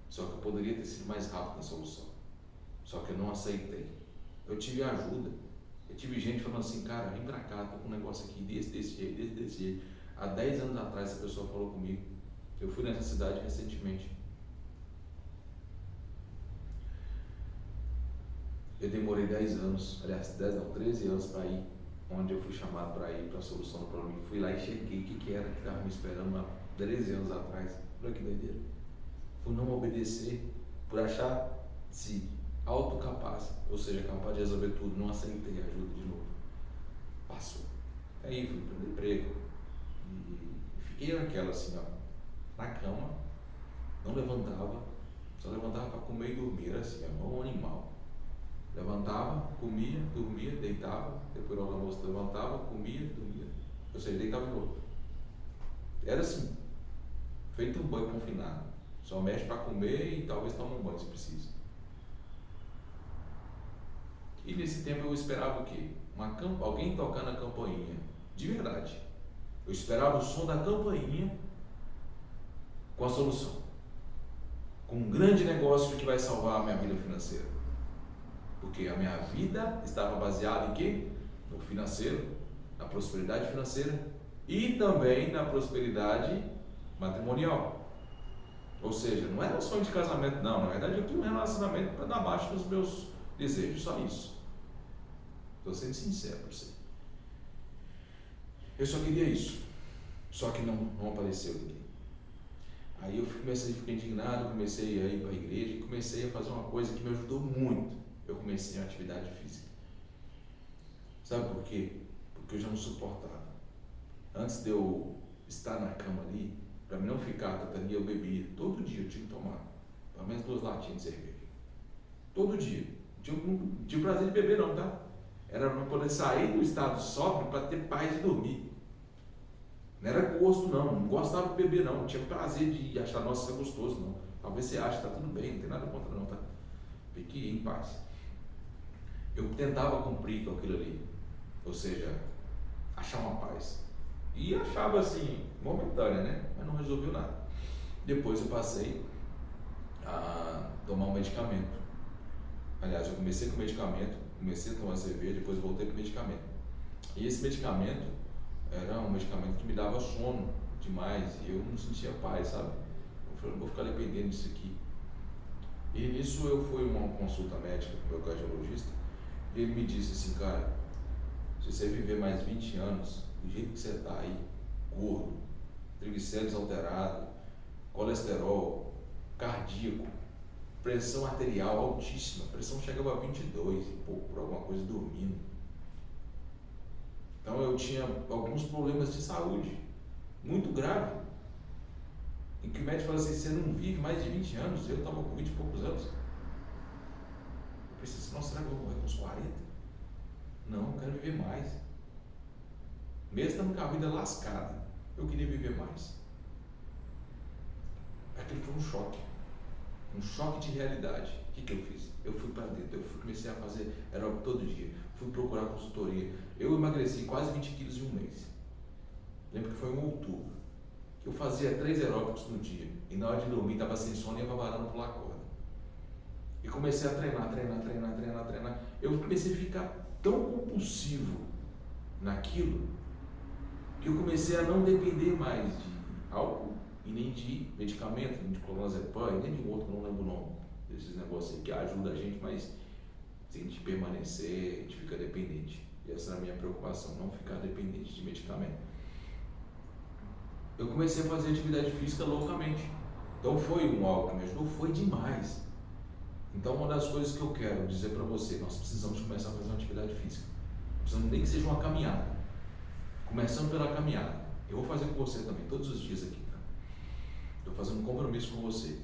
Só que eu poderia ter sido mais rápido na solução. Só que eu não aceitei. Eu tive ajuda. Eu tive gente falando assim, cara, vem pra cá, tô com um negócio aqui desse jeito. Há 10 anos atrás essa pessoa falou comigo. Eu fui nessa cidade recentemente. Eu demorei 10 anos, aliás, 13 anos para ir, onde eu fui chamado para ir para a solução do problema. Fui lá e chequei o que era que estava me esperando há 13 anos atrás. Olha que doideira. Por não obedecer, por achar-se autocapaz, ou seja, capaz de resolver tudo, não aceitei a ajuda de novo. Passou. Aí fui para o emprego e fiquei naquela assim, ó, na cama, não levantava, só levantava para comer e dormir, era assim, igual um animal. Levantava, comia, dormia, deitava, depois do almoço levantava, comia, dormia, ou seja, deitava de novo. Era assim, feito um banho confinado, só mexe para comer e talvez tome um banho se precisa. E nesse tempo eu esperava o quê? Alguém tocando a campainha, de verdade. Eu esperava o som da campainha com a solução, com um grande negócio que vai salvar a minha vida financeira. Porque a minha vida estava baseada em quê? No financeiro, na prosperidade financeira e também na prosperidade matrimonial. Ou seja, não era sonho de casamento, não. Na verdade, eu tinha um relacionamento para dar abaixo dos meus desejos, só isso. Estou sendo sincero para você. Eu só queria isso. Só que não apareceu ninguém. Aí eu comecei a ficar indignado, comecei a ir para a igreja e comecei a fazer uma coisa que me ajudou muito. Eu comecei a atividade física. Sabe por quê? Porque eu já não suportava. Antes de eu estar na cama ali, para mim não ficar tatania, eu bebia. Todo dia eu tinha que tomar pelo menos 2 latinhas de cerveja. Todo dia. Não tinha prazer de beber não, tá? Era para poder sair do estado sóbrio para ter paz de dormir. Não era gosto não gostava de beber não tinha prazer de achar, nossa, isso é gostoso não. Talvez você ache, tá tudo bem, não tem nada contra não, tá? Fique em paz. Eu tentava cumprir com aquilo ali, ou seja, achar uma paz. E achava assim, momentânea, né? Mas não resolveu nada. Depois eu passei a tomar um medicamento. Aliás, eu comecei com medicamento, comecei a tomar cerveja, depois voltei com medicamento. E esse medicamento era um medicamento que me dava sono demais e eu não sentia paz, sabe? Eu falei, não vou ficar dependendo disso aqui. E nisso eu fui uma consulta médica com o meu cardiologista e ele me disse assim, cara, se você viver mais 20 anos, do jeito que você está aí, gordo, triglicéridos alterados, colesterol, cardíaco, pressão arterial altíssima, pressão chegava a 22 e pouco por alguma coisa dormindo. Então eu tinha alguns problemas de saúde, muito grave, em que o médico falou assim, você não vive mais de 20 anos, eu estava com 20 e poucos anos. Eu pensei assim, nossa, será que eu vou morrer com uns 40? Não, eu quero viver mais. Mesmo estando com a vida lascada, eu queria viver mais. Aquilo foi um choque de realidade. O que eu fiz? Eu fui para dentro, comecei a fazer aeróbico todo dia, fui procurar consultoria. Eu emagreci quase 20 quilos em um mês. Lembro que foi em outubro. Eu fazia 3 aeróbicos no dia e na hora de dormir estava sem sono e ia para a varanda pular corda. E comecei a treinar. Eu comecei a ficar tão compulsivo naquilo que eu comecei a não depender mais de álcool e nem de medicamento, nem de clonazepam, nem de um outro que eu não lembro o nome desses negócios aí que ajuda a gente, mas se a gente permanecer, a gente fica dependente. E essa era a minha preocupação, não ficar dependente de medicamento. Eu comecei a fazer atividade física loucamente. Então foi algo que me ajudou, foi demais. Então uma das coisas que eu quero dizer para você, nós precisamos começar a fazer uma atividade física. Precisamos nem que seja uma caminhada. Começando pela caminhada. Eu vou fazer com você também, todos os dias aqui, tá? Estou fazendo um compromisso com você.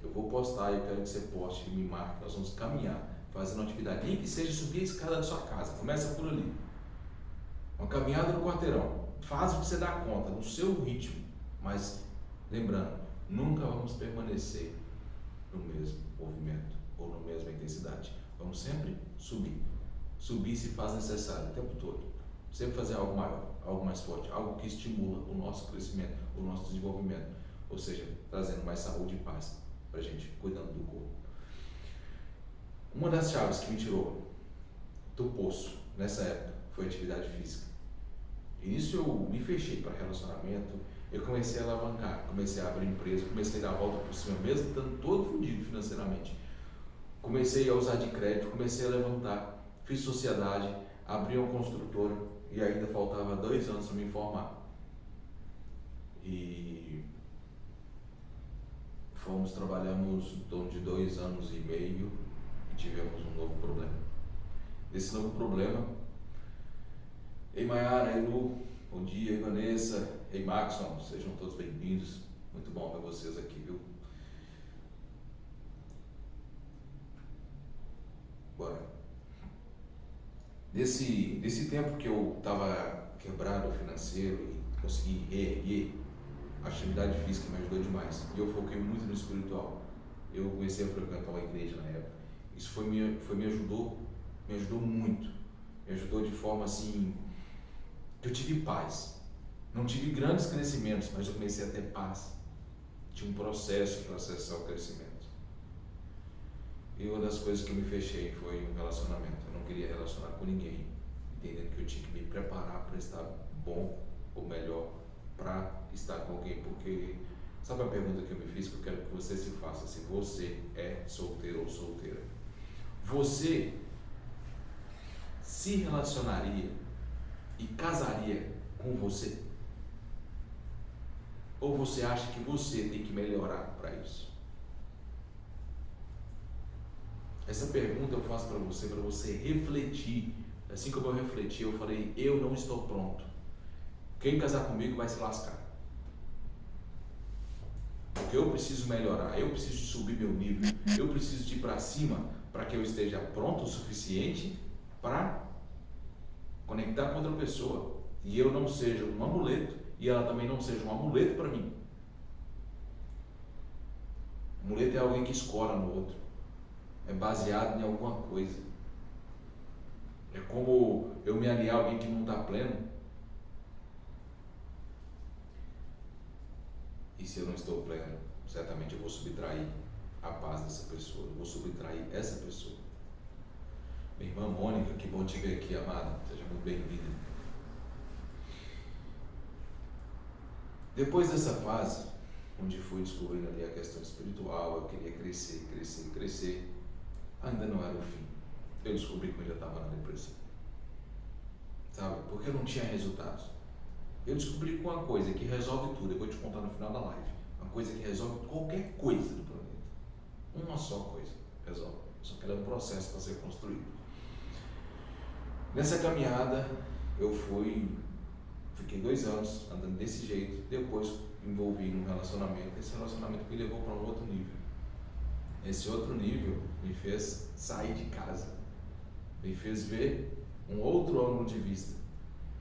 Eu vou postar e eu quero que você poste e me marque. Nós vamos caminhar, fazendo uma atividade. Nem que seja subir a escada da sua casa. Começa por ali. Uma caminhada no quarteirão. Faz o que você dá conta, no seu ritmo. Mas, lembrando, nunca vamos permanecer no mesmo movimento ou na mesma intensidade. Vamos sempre subir. Subir se faz necessário o tempo todo. Sempre fazer algo maior, algo mais forte, algo que estimula o nosso crescimento, o nosso desenvolvimento. Ou seja, trazendo mais saúde e paz para a gente, cuidando do corpo. Uma das chaves que me tirou do poço nessa época foi a atividade física. E nisso eu me fechei para relacionamento, eu comecei a alavancar, comecei a abrir empresa, comecei a dar a volta por cima, mesmo estando todo fodido financeiramente. Comecei a usar de crédito, comecei a levantar, fiz sociedade, abri uma construtora e ainda faltava 2 anos para me formar. E trabalhamos em torno de 2 anos e meio e tivemos um novo problema. Desse novo problema, ei Maiara, ei Lu, bom dia, ei Vanessa, ei Maxon, sejam todos bem-vindos. Muito bom ver vocês aqui, viu? Bora. Desse tempo que eu estava quebrado financeiro e consegui reerguer, a atividade física me ajudou demais. E eu foquei muito no espiritual. Eu comecei a frequentar uma igreja na época. Isso me ajudou muito. Me ajudou de forma assim, que eu tive paz. Não tive grandes crescimentos, mas eu comecei a ter paz. Tinha um processo para acessar o crescimento. E uma das coisas que eu me fechei foi um relacionamento. Eu não queria relacionar com ninguém, entendendo que eu tinha que me preparar para estar bom ou melhor para estar com alguém. Porque, sabe a pergunta que eu me fiz, que eu quero que você se faça, se você é solteiro ou solteira? Você se relacionaria e casaria com você? Ou você acha que você tem que melhorar para isso? Essa pergunta eu faço para você refletir. Assim como eu refleti, eu falei, eu não estou pronto. Quem casar comigo vai se lascar. Porque eu preciso melhorar, eu preciso subir meu nível, eu preciso de ir para cima para que eu esteja pronto o suficiente para conectar com outra pessoa. E eu não seja um amuleto e ela também não seja um amuleto para mim. Amuleto é alguém que escora no outro. É baseado em alguma coisa. É como eu me aliar a alguém que não está pleno. E se eu não estou pleno, certamente eu vou subtrair a paz dessa pessoa. Eu vou subtrair essa pessoa. Minha irmã Mônica, que bom te ver aqui, amada. Seja muito bem-vinda. Depois dessa fase, onde fui descobrindo ali a questão espiritual, eu queria crescer, ainda não era o fim. Eu descobri que eu ainda estava na depressão. Sabe? Porque eu não tinha resultados. Eu descobri com uma coisa que resolve tudo. Eu vou te contar no final da live. Uma coisa que resolve qualquer coisa do planeta. Uma só coisa resolve. Só que ela é um processo para ser construído. Nessa caminhada, eu fiquei 2 anos andando desse jeito. Depois envolvi num relacionamento. Esse relacionamento me levou para um outro nível. Esse outro nível me fez sair de casa. Me fez ver um outro ângulo de vista.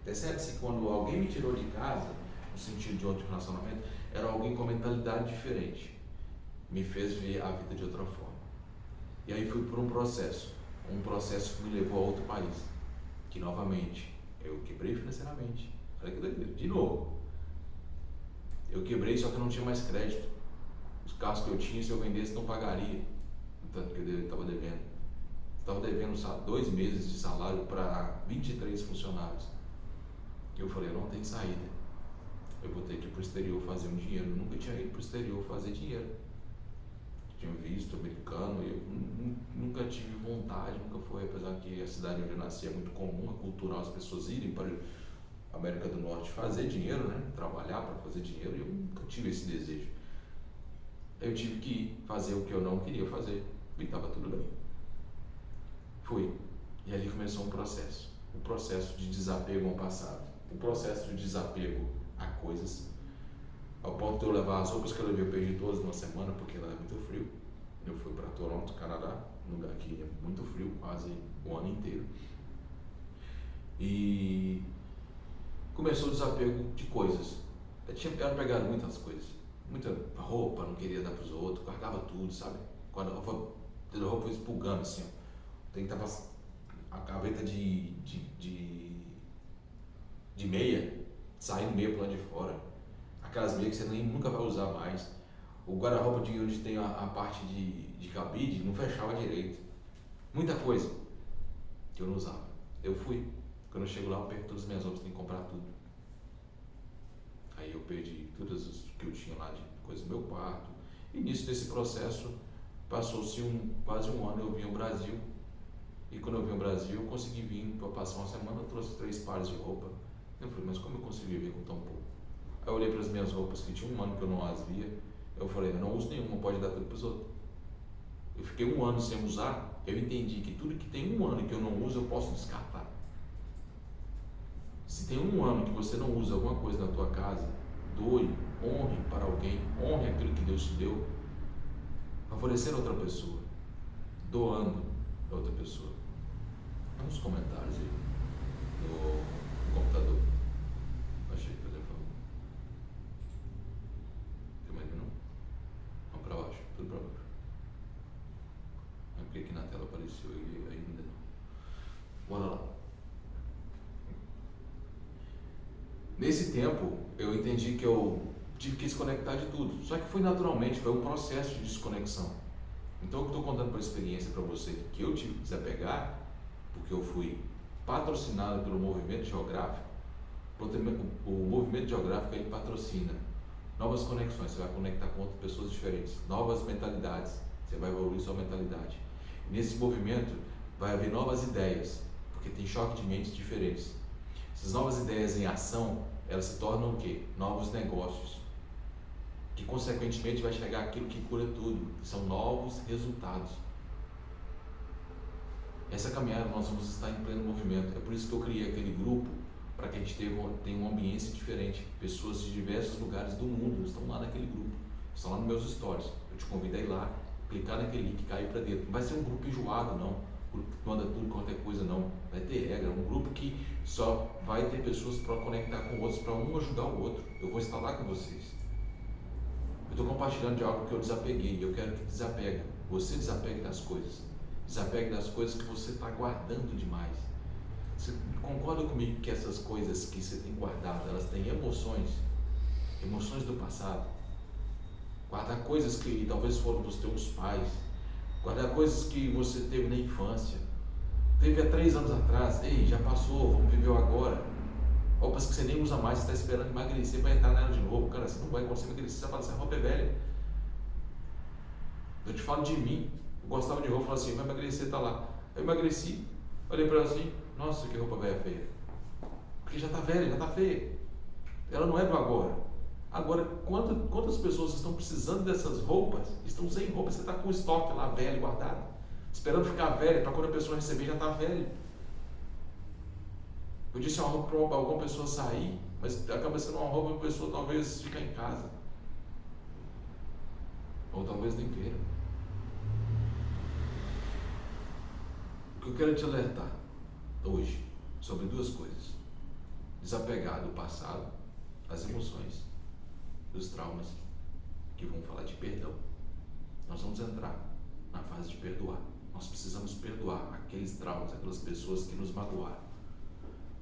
Percebe-se que quando alguém me tirou de casa, no sentido de outro relacionamento, era alguém com mentalidade diferente. Me fez ver a vida de outra forma. E aí fui por um processo que me levou a outro país. Que novamente, eu quebrei financeiramente. Olha que doideira, de novo. Eu quebrei, só que eu não tinha mais crédito. Os carros que eu tinha, se eu vendesse, não pagaria. Tanto que eu estava devendo. Estava devendo 2 meses de salário para 23 funcionários. Eu falei, eu não tenho saída. Eu vou ter que ir para o exterior fazer um dinheiro. Eu nunca tinha ido para o exterior fazer dinheiro. Tinha visto americano, eu nunca tive vontade, nunca foi, apesar que a cidade onde eu nasci é muito comum, é cultural as pessoas irem para a América do Norte fazer dinheiro, né? Trabalhar para fazer dinheiro, e eu nunca tive esse desejo. Eu tive que fazer o que eu não queria fazer e estava tudo bem. Fui. E ali começou um processo. O processo de desapego ao passado. O processo de desapego a coisas. Ao ponto de eu levar as roupas que eu levei, eu perdi todas numa semana porque lá é muito frio. Eu fui para Toronto, Canadá, um lugar que é muito frio, quase o ano inteiro. E começou o desapego de coisas. Eu tinha pegado muitas coisas. Muita roupa, não queria dar para os outros, guardava tudo, sabe? Quando a roupa expulgando assim, ó. Tem que estar a gaveta de meia, saindo meia pro lado de fora. Aquelas meias que você nunca vai usar mais. O guarda-roupa de onde tem a parte de cabide não fechava direito. Muita coisa que eu não usava. Eu fui. Quando eu chego lá, eu perco todas as minhas roupas, tenho que comprar tudo. Aí eu perdi todas as que eu tinha lá de coisas do meu quarto. E nisso desse processo, passou-se quase um ano, eu vim ao Brasil. E quando eu vim ao Brasil, eu consegui vir para passar uma semana, eu trouxe 3 pares de roupa. Eu falei, mas como eu consegui viver com tão pouco? Aí eu olhei para as minhas roupas, que tinha um ano que eu não as via. Eu falei, eu não uso nenhuma, pode dar tudo para os outros. Eu fiquei um ano sem usar, eu entendi que tudo que tem um ano que eu não uso, eu posso descartar. Se tem um ano que você não usa alguma coisa na tua casa, doe, honre para alguém, honre aquilo que Deus te deu, favorecendo outra pessoa, doando a outra pessoa. Dá uns comentários aí no computador. Achei que fazer favor. Tem mais não? Vamos para baixo, tudo para baixo. É porque aqui na tela apareceu e ainda não. Bora lá. Nesse tempo, eu entendi que eu tive que desconectar de tudo. Só que foi naturalmente, foi um processo de desconexão. Então, eu estou contando por experiência para você que eu tive que desapegar, porque eu fui patrocinado pelo movimento geográfico. O movimento geográfico, ele patrocina novas conexões, você vai conectar com outras pessoas diferentes, novas mentalidades, você vai evoluir sua mentalidade. E nesse movimento, vai haver novas ideias, porque tem choque de mentes diferentes. Essas novas ideias em ação, elas se tornam o quê? Novos negócios. Que consequentemente vai chegar aquilo que cura tudo, que são novos resultados. Essa caminhada nós vamos estar em pleno movimento. É por isso que eu criei aquele grupo, para que a gente tenha uma ambiência diferente. Pessoas de diversos lugares do mundo estão lá naquele grupo, estão lá nos meus stories. Eu te convido a ir lá, clicar naquele link e cair para dentro. Não vai ser um grupo enjoado, não. Um grupo que manda tudo, qualquer coisa, não. Vai ter regra. Um grupo que só vai ter pessoas para conectar com outros, para um ajudar o outro. Eu vou estar lá com vocês. Eu estou compartilhando de algo que eu desapeguei. Eu quero que desapegue. Você desapegue das coisas. Desapegue das coisas que você está guardando demais. Você concorda comigo que essas coisas que você tem guardado, elas têm emoções do passado? Guardar coisas que talvez foram dos teus pais, guardar coisas que você teve na infância, teve há 3 anos atrás, ei, já passou, vamos viver o agora. Roupas que você nem usa mais, você está esperando emagrecer para entrar nela de novo. Cara, você não vai conseguir emagrecer, você vai falar, essa roupa é velha. Eu te falo de mim, eu gostava de roupa, eu falava assim, vai emagrecer, tá lá. Eu emagreci, olhei para ela assim, nossa, que roupa velha feia. Porque já está velha, já está feia. Ela não é do agora. Agora, quantas pessoas estão precisando dessas roupas, estão sem roupa, você está com o estoque lá velho, guardado, esperando ficar velho, para quando a pessoa receber já está velho. Eu disse uma roupa para alguma pessoa sair, mas acaba sendo uma roupa para a pessoa talvez ficar em casa. Ou talvez nem queira. O que eu quero te alertar hoje sobre 2 coisas: desapegar do passado, das emoções, dos traumas, que vão falar de perdão. Nós vamos entrar na fase de perdoar. Nós precisamos perdoar aqueles traumas, aquelas pessoas que nos magoaram.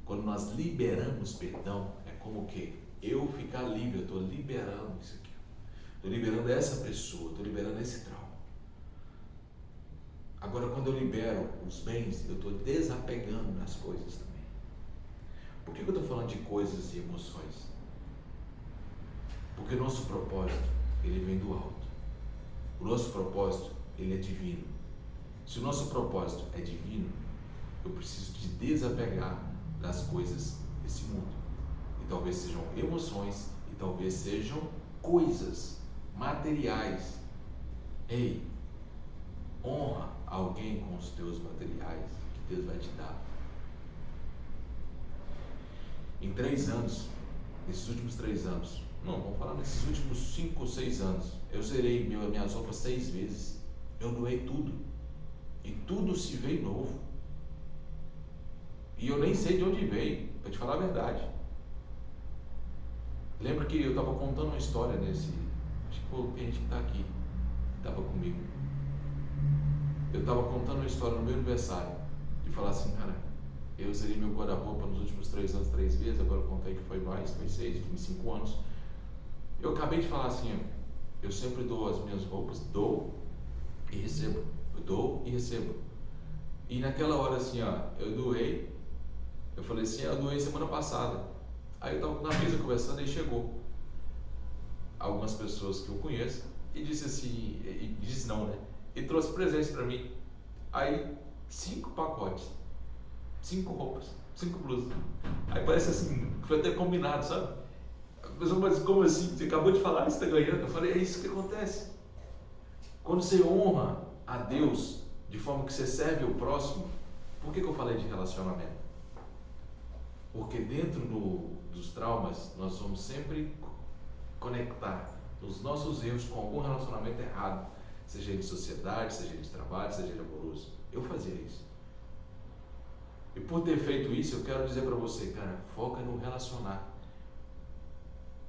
Quando nós liberamos perdão, é como o quê? Eu ficar livre, eu estou liberando isso aqui. Estou liberando essa pessoa, estou liberando esse trauma. Agora, quando eu libero os bens, eu estou desapegando das coisas também. Por que eu estou falando de coisas e emoções? Porque o nosso propósito, ele vem do alto. O nosso propósito, ele é divino. Se o nosso propósito é divino, eu preciso de desapegar das coisas desse mundo. E talvez sejam emoções, e talvez sejam coisas materiais Ei, honra alguém com os teus materiais que Deus vai te dar. Em 3 anos, nesses últimos 3 anos, não, vamos falar nesses últimos 5 ou 6 anos, eu zerei minhas roupas 6 vezes. Eu doei tudo. E tudo se veio novo. E eu nem sei de onde veio, para te falar a verdade. Lembra que eu estava contando uma história nesse... Acho que o cliente que está aqui estava comigo. Eu estava contando uma história no meu aniversário. E falar assim, cara, eu zerei meu guarda-roupa nos últimos 3 anos 3 vezes. Agora eu contei que foi mais, foi 6, foi 5 anos. Eu acabei de falar assim, eu sempre dou as minhas roupas, dou e recebo. Eu dou e recebo. E naquela hora assim, eu doei. Eu falei assim, eu doei semana passada. Aí eu estava na mesa conversando e chegou algumas pessoas que eu conheço e disse assim, e disse não, né? E trouxe presentes para mim. Aí 5 pacotes, 5 roupas, 5 blusas. Aí parece assim, foi até combinado, sabe? A pessoa, mas como assim? Você acabou de falar, você está ganhando. Eu falei, é isso que acontece. Quando você honra a Deus de forma que você serve o próximo. Por que eu falei de relacionamento? Porque dentro dos traumas nós vamos sempre conectar os nossos erros com algum relacionamento errado, seja de sociedade, seja de trabalho, seja de amoroso. Eu fazia isso. E por ter feito isso, eu quero dizer para você, cara, foca no relacionar.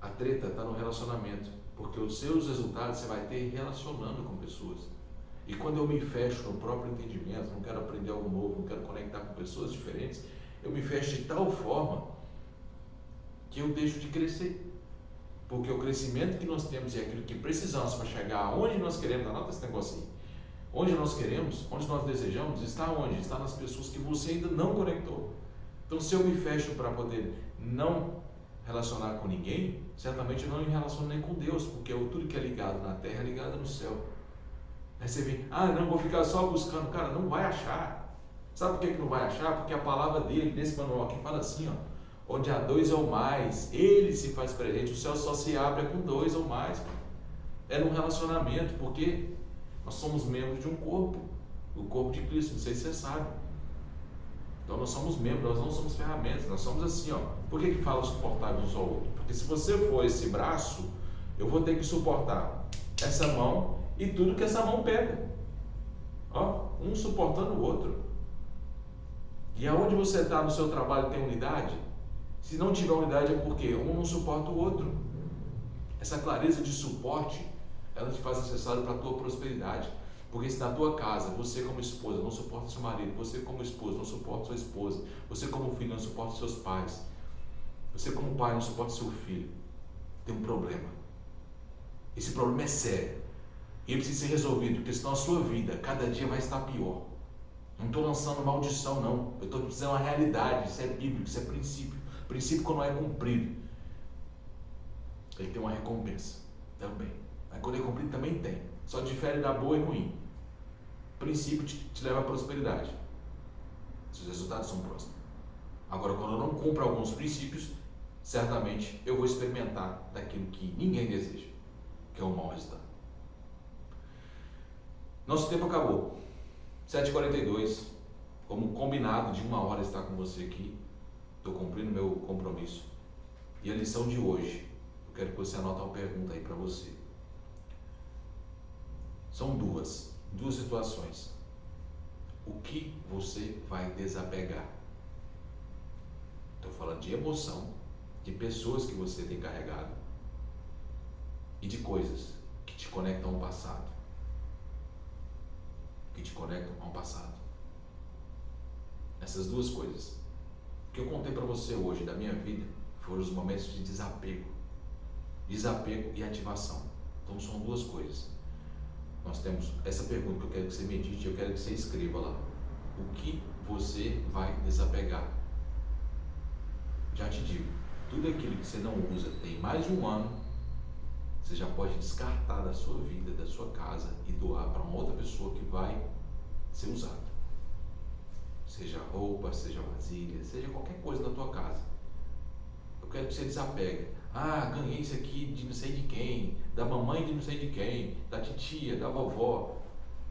A treta está no relacionamento, porque os seus resultados você vai ter relacionando com pessoas. E quando eu me fecho no próprio entendimento, não quero aprender algo novo, não quero conectar com pessoas diferentes, eu me fecho de tal forma que eu deixo de crescer. Porque o crescimento que nós temos é aquilo que precisamos para chegar aonde nós queremos. Anota esse negócio aí. Onde nós queremos, onde nós desejamos, está onde? Está nas pessoas que você ainda não conectou. Então, se eu me fecho para poder não relacionar com ninguém, certamente eu não me relaciono nem com Deus, porque tudo que é ligado na terra é ligado no céu. Aí você vem, não, vou ficar só buscando. Cara, não vai achar. Sabe por que não vai achar? Porque a palavra dele, nesse manual aqui, fala assim, onde há 2 ou mais, ele se faz presente. O céu só se abre com 2 ou mais. É num relacionamento, porque nós somos membros de um corpo, o corpo de Cristo, não sei se você sabe. Então nós somos membros, nós não somos ferramentas, nós somos assim, Por que fala suportar uns ao outro? Porque se você for esse braço, eu vou ter que suportar essa mão e tudo que essa mão pega. Um suportando o outro. E aonde você está no seu trabalho tem unidade? Se não tiver unidade é porque um não suporta o outro. Essa clareza de suporte, ela te faz necessário para a tua prosperidade. Porque se na tua casa, você como esposa não suporta seu marido, você como esposa não suporta sua esposa, você como filho não suporta seus pais, você como pai não suporta seu filho, tem um problema. Esse problema é sério. E ele precisa ser resolvido, porque senão a sua vida, cada dia vai estar pior. Não estou lançando maldição, não. Eu estou dizendo uma realidade. Isso é bíblico, isso é princípio. Princípio, quando é cumprido, ele tem uma recompensa também. Mas quando é cumprido, também tem. Só difere da boa e ruim. Princípio te leva à prosperidade. Os resultados são próximos. Agora, quando eu não cumpro alguns princípios, certamente eu vou experimentar daquilo que ninguém deseja, que é um mau resultado. Nosso tempo acabou. 7h42, como combinado de 1 hora estar com você aqui, estou cumprindo meu compromisso. E a lição de hoje, eu quero que você anote uma pergunta aí para você. São duas situações. O que você vai desapegar? Estou falando de emoção, de pessoas que você tem carregado e de coisas que te conectam ao passado. Essas duas coisas. O que eu contei para você hoje da minha vida foram os momentos de desapego e ativação. Então são duas coisas. Nós temos essa pergunta que eu quero que você medite, eu quero que você escreva lá. O que você vai desapegar? Já te digo, tudo aquilo que você não usa tem mais de 1 ano, você já pode descartar da sua vida, da sua casa e doar para uma outra pessoa que vai ser usado. Seja roupa, seja vasilha, seja qualquer coisa da tua casa. Eu quero que você desapegue. Ah, ganhei isso aqui de não sei de quem, da mamãe de não sei de quem, da titia, da vovó.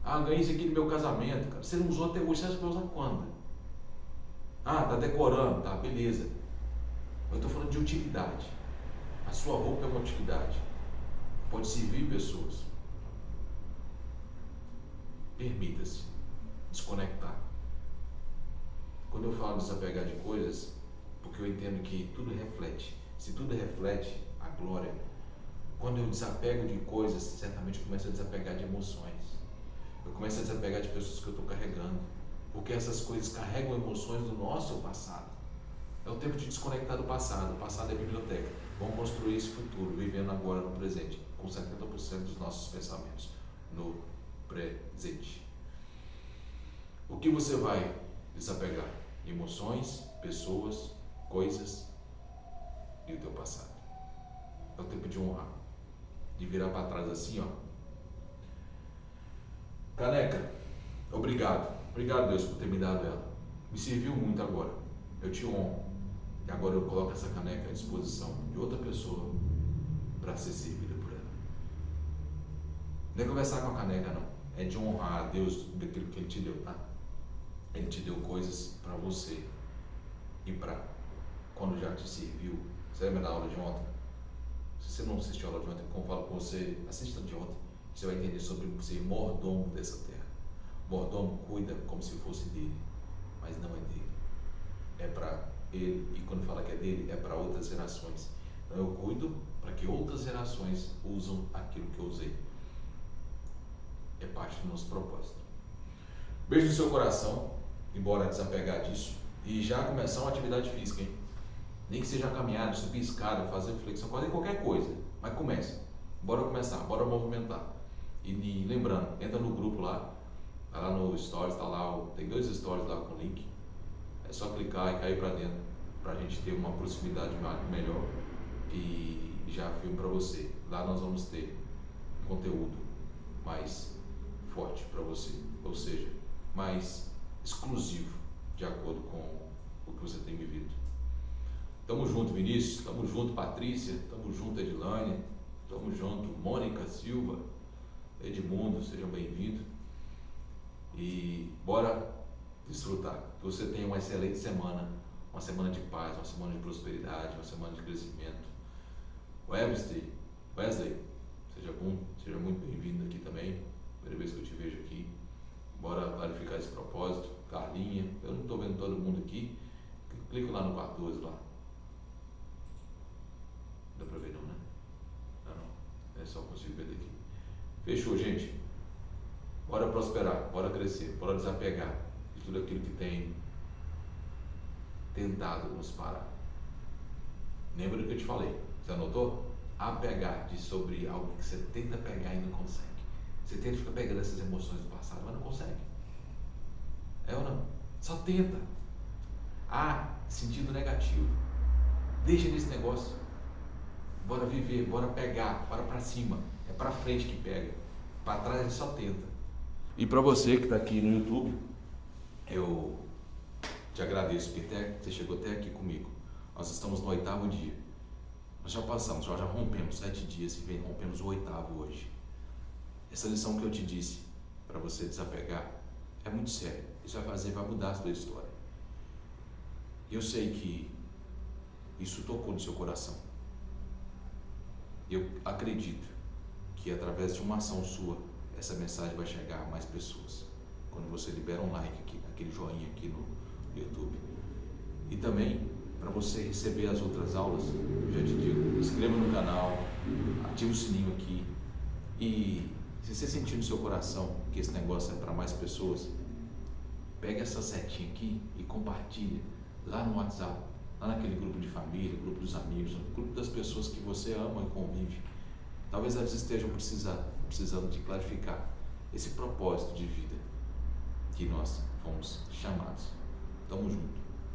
Ah, ganhei isso aqui do meu casamento. Cara, você não usou até hoje, você acha que vai usar quando? Ah, tá decorando, tá, beleza. Eu estou falando de utilidade. A sua roupa é uma utilidade. Pode servir pessoas. Permita-se desconectar. Quando eu falo desapegar de coisas, porque eu entendo que tudo reflete. Se tudo reflete a glória, quando eu desapego de coisas, certamente eu começo a desapegar de emoções. Eu começo a desapegar de pessoas que eu estou carregando. Porque essas coisas carregam emoções do nosso passado. É o tempo de desconectar do passado. O passado é a biblioteca. Vamos construir esse futuro, vivendo agora no presente, com 70% dos nossos pensamentos no presente. O que você vai desapegar? Emoções, pessoas, coisas e o teu passado. É o tempo de honrar, de virar para trás assim, ó. Caneca, obrigado. Obrigado, Deus, por ter me dado ela. Me serviu muito agora. Eu te honro. E agora eu coloco essa caneca à disposição de outra pessoa para ser servida por ela. Não é conversar com a caneca, não. É de honrar a Deus daquilo que Ele te deu, tá? Ele te deu coisas para você e para quando já te serviu. Você lembra da aula de ontem? Se você não assistiu a aula de ontem, como eu falo com você, assista de ontem. Você vai entender sobre ser mordomo dessa terra. Mordomo cuida como se fosse dele, mas não é dele. É para ele, e quando fala que é dele, é para outras gerações. Então eu cuido para que outras gerações usam aquilo que eu usei. É parte do nosso propósito. Beijo no seu coração, embora desapegar disso, e já começar uma atividade física, hein? Nem que seja caminhar, subir escada, fazer flexão, fazer qualquer coisa, mas comece. Bora começar, bora movimentar. E lembrando, entra no grupo lá, vai lá no Stories, tá lá, tem 2 Stories lá com link. É só clicar e cair para dentro, para a gente ter uma proximidade melhor e já filme para você. Lá nós vamos ter conteúdo mais forte para você, ou seja, mais exclusivo, de acordo com o que você tem vivido. Tamo junto, Vinícius, tamo junto, Patrícia, tamo junto, Edilane, tamo junto, Mônica Silva, Edmundo, sejam bem-vindos e bora desfrutar. Que você tenha uma excelente semana, uma semana de paz, uma semana de prosperidade, uma semana de crescimento. Wesley, seja muito bem-vindo aqui também, primeira vez que eu te vejo aqui. Bora clarificar esse propósito. Carlinha, eu não estou vendo todo mundo aqui, clica lá no 14 lá. Dá pra ver não, né? Não, é só consigo ver daqui. Fechou, gente. Bora prosperar, bora crescer, bora desapegar de tudo aquilo que tem tentado nos parar. Lembra do que eu te falei? Você anotou? Apegar de sobre algo que você tenta pegar e não consegue. Você tenta ficar pegando essas emoções do passado, mas não consegue. É ou não? Só tenta. Sentido negativo. Deixa nesse negócio. Bora viver, bora pegar, bora pra cima. É pra frente que pega. Pra trás ele só tenta. E pra você que tá aqui no YouTube, eu te agradeço porque você chegou até aqui comigo. Nós estamos no 8º dia. Nós já passamos, já rompemos 7 dias e rompemos o 8º hoje. Essa lição que eu te disse para você desapegar é muito sério. Isso vai mudar a sua história. E eu sei que isso tocou no seu coração. Eu acredito que através de uma ação sua, essa mensagem vai chegar a mais pessoas. Quando você libera um like aqui, aquele joinha aqui no YouTube. E também, para você receber as outras aulas, eu já te digo, inscreva no canal, ative o sininho aqui. E se você sentir no seu coração que esse negócio é para mais pessoas, pega essa setinha aqui e compartilha lá no WhatsApp, lá naquele grupo de família, grupo dos amigos, grupo das pessoas que você ama e convive. Talvez elas estejam precisando de clarificar esse propósito de vida que nós fomos chamados. Tamo junto.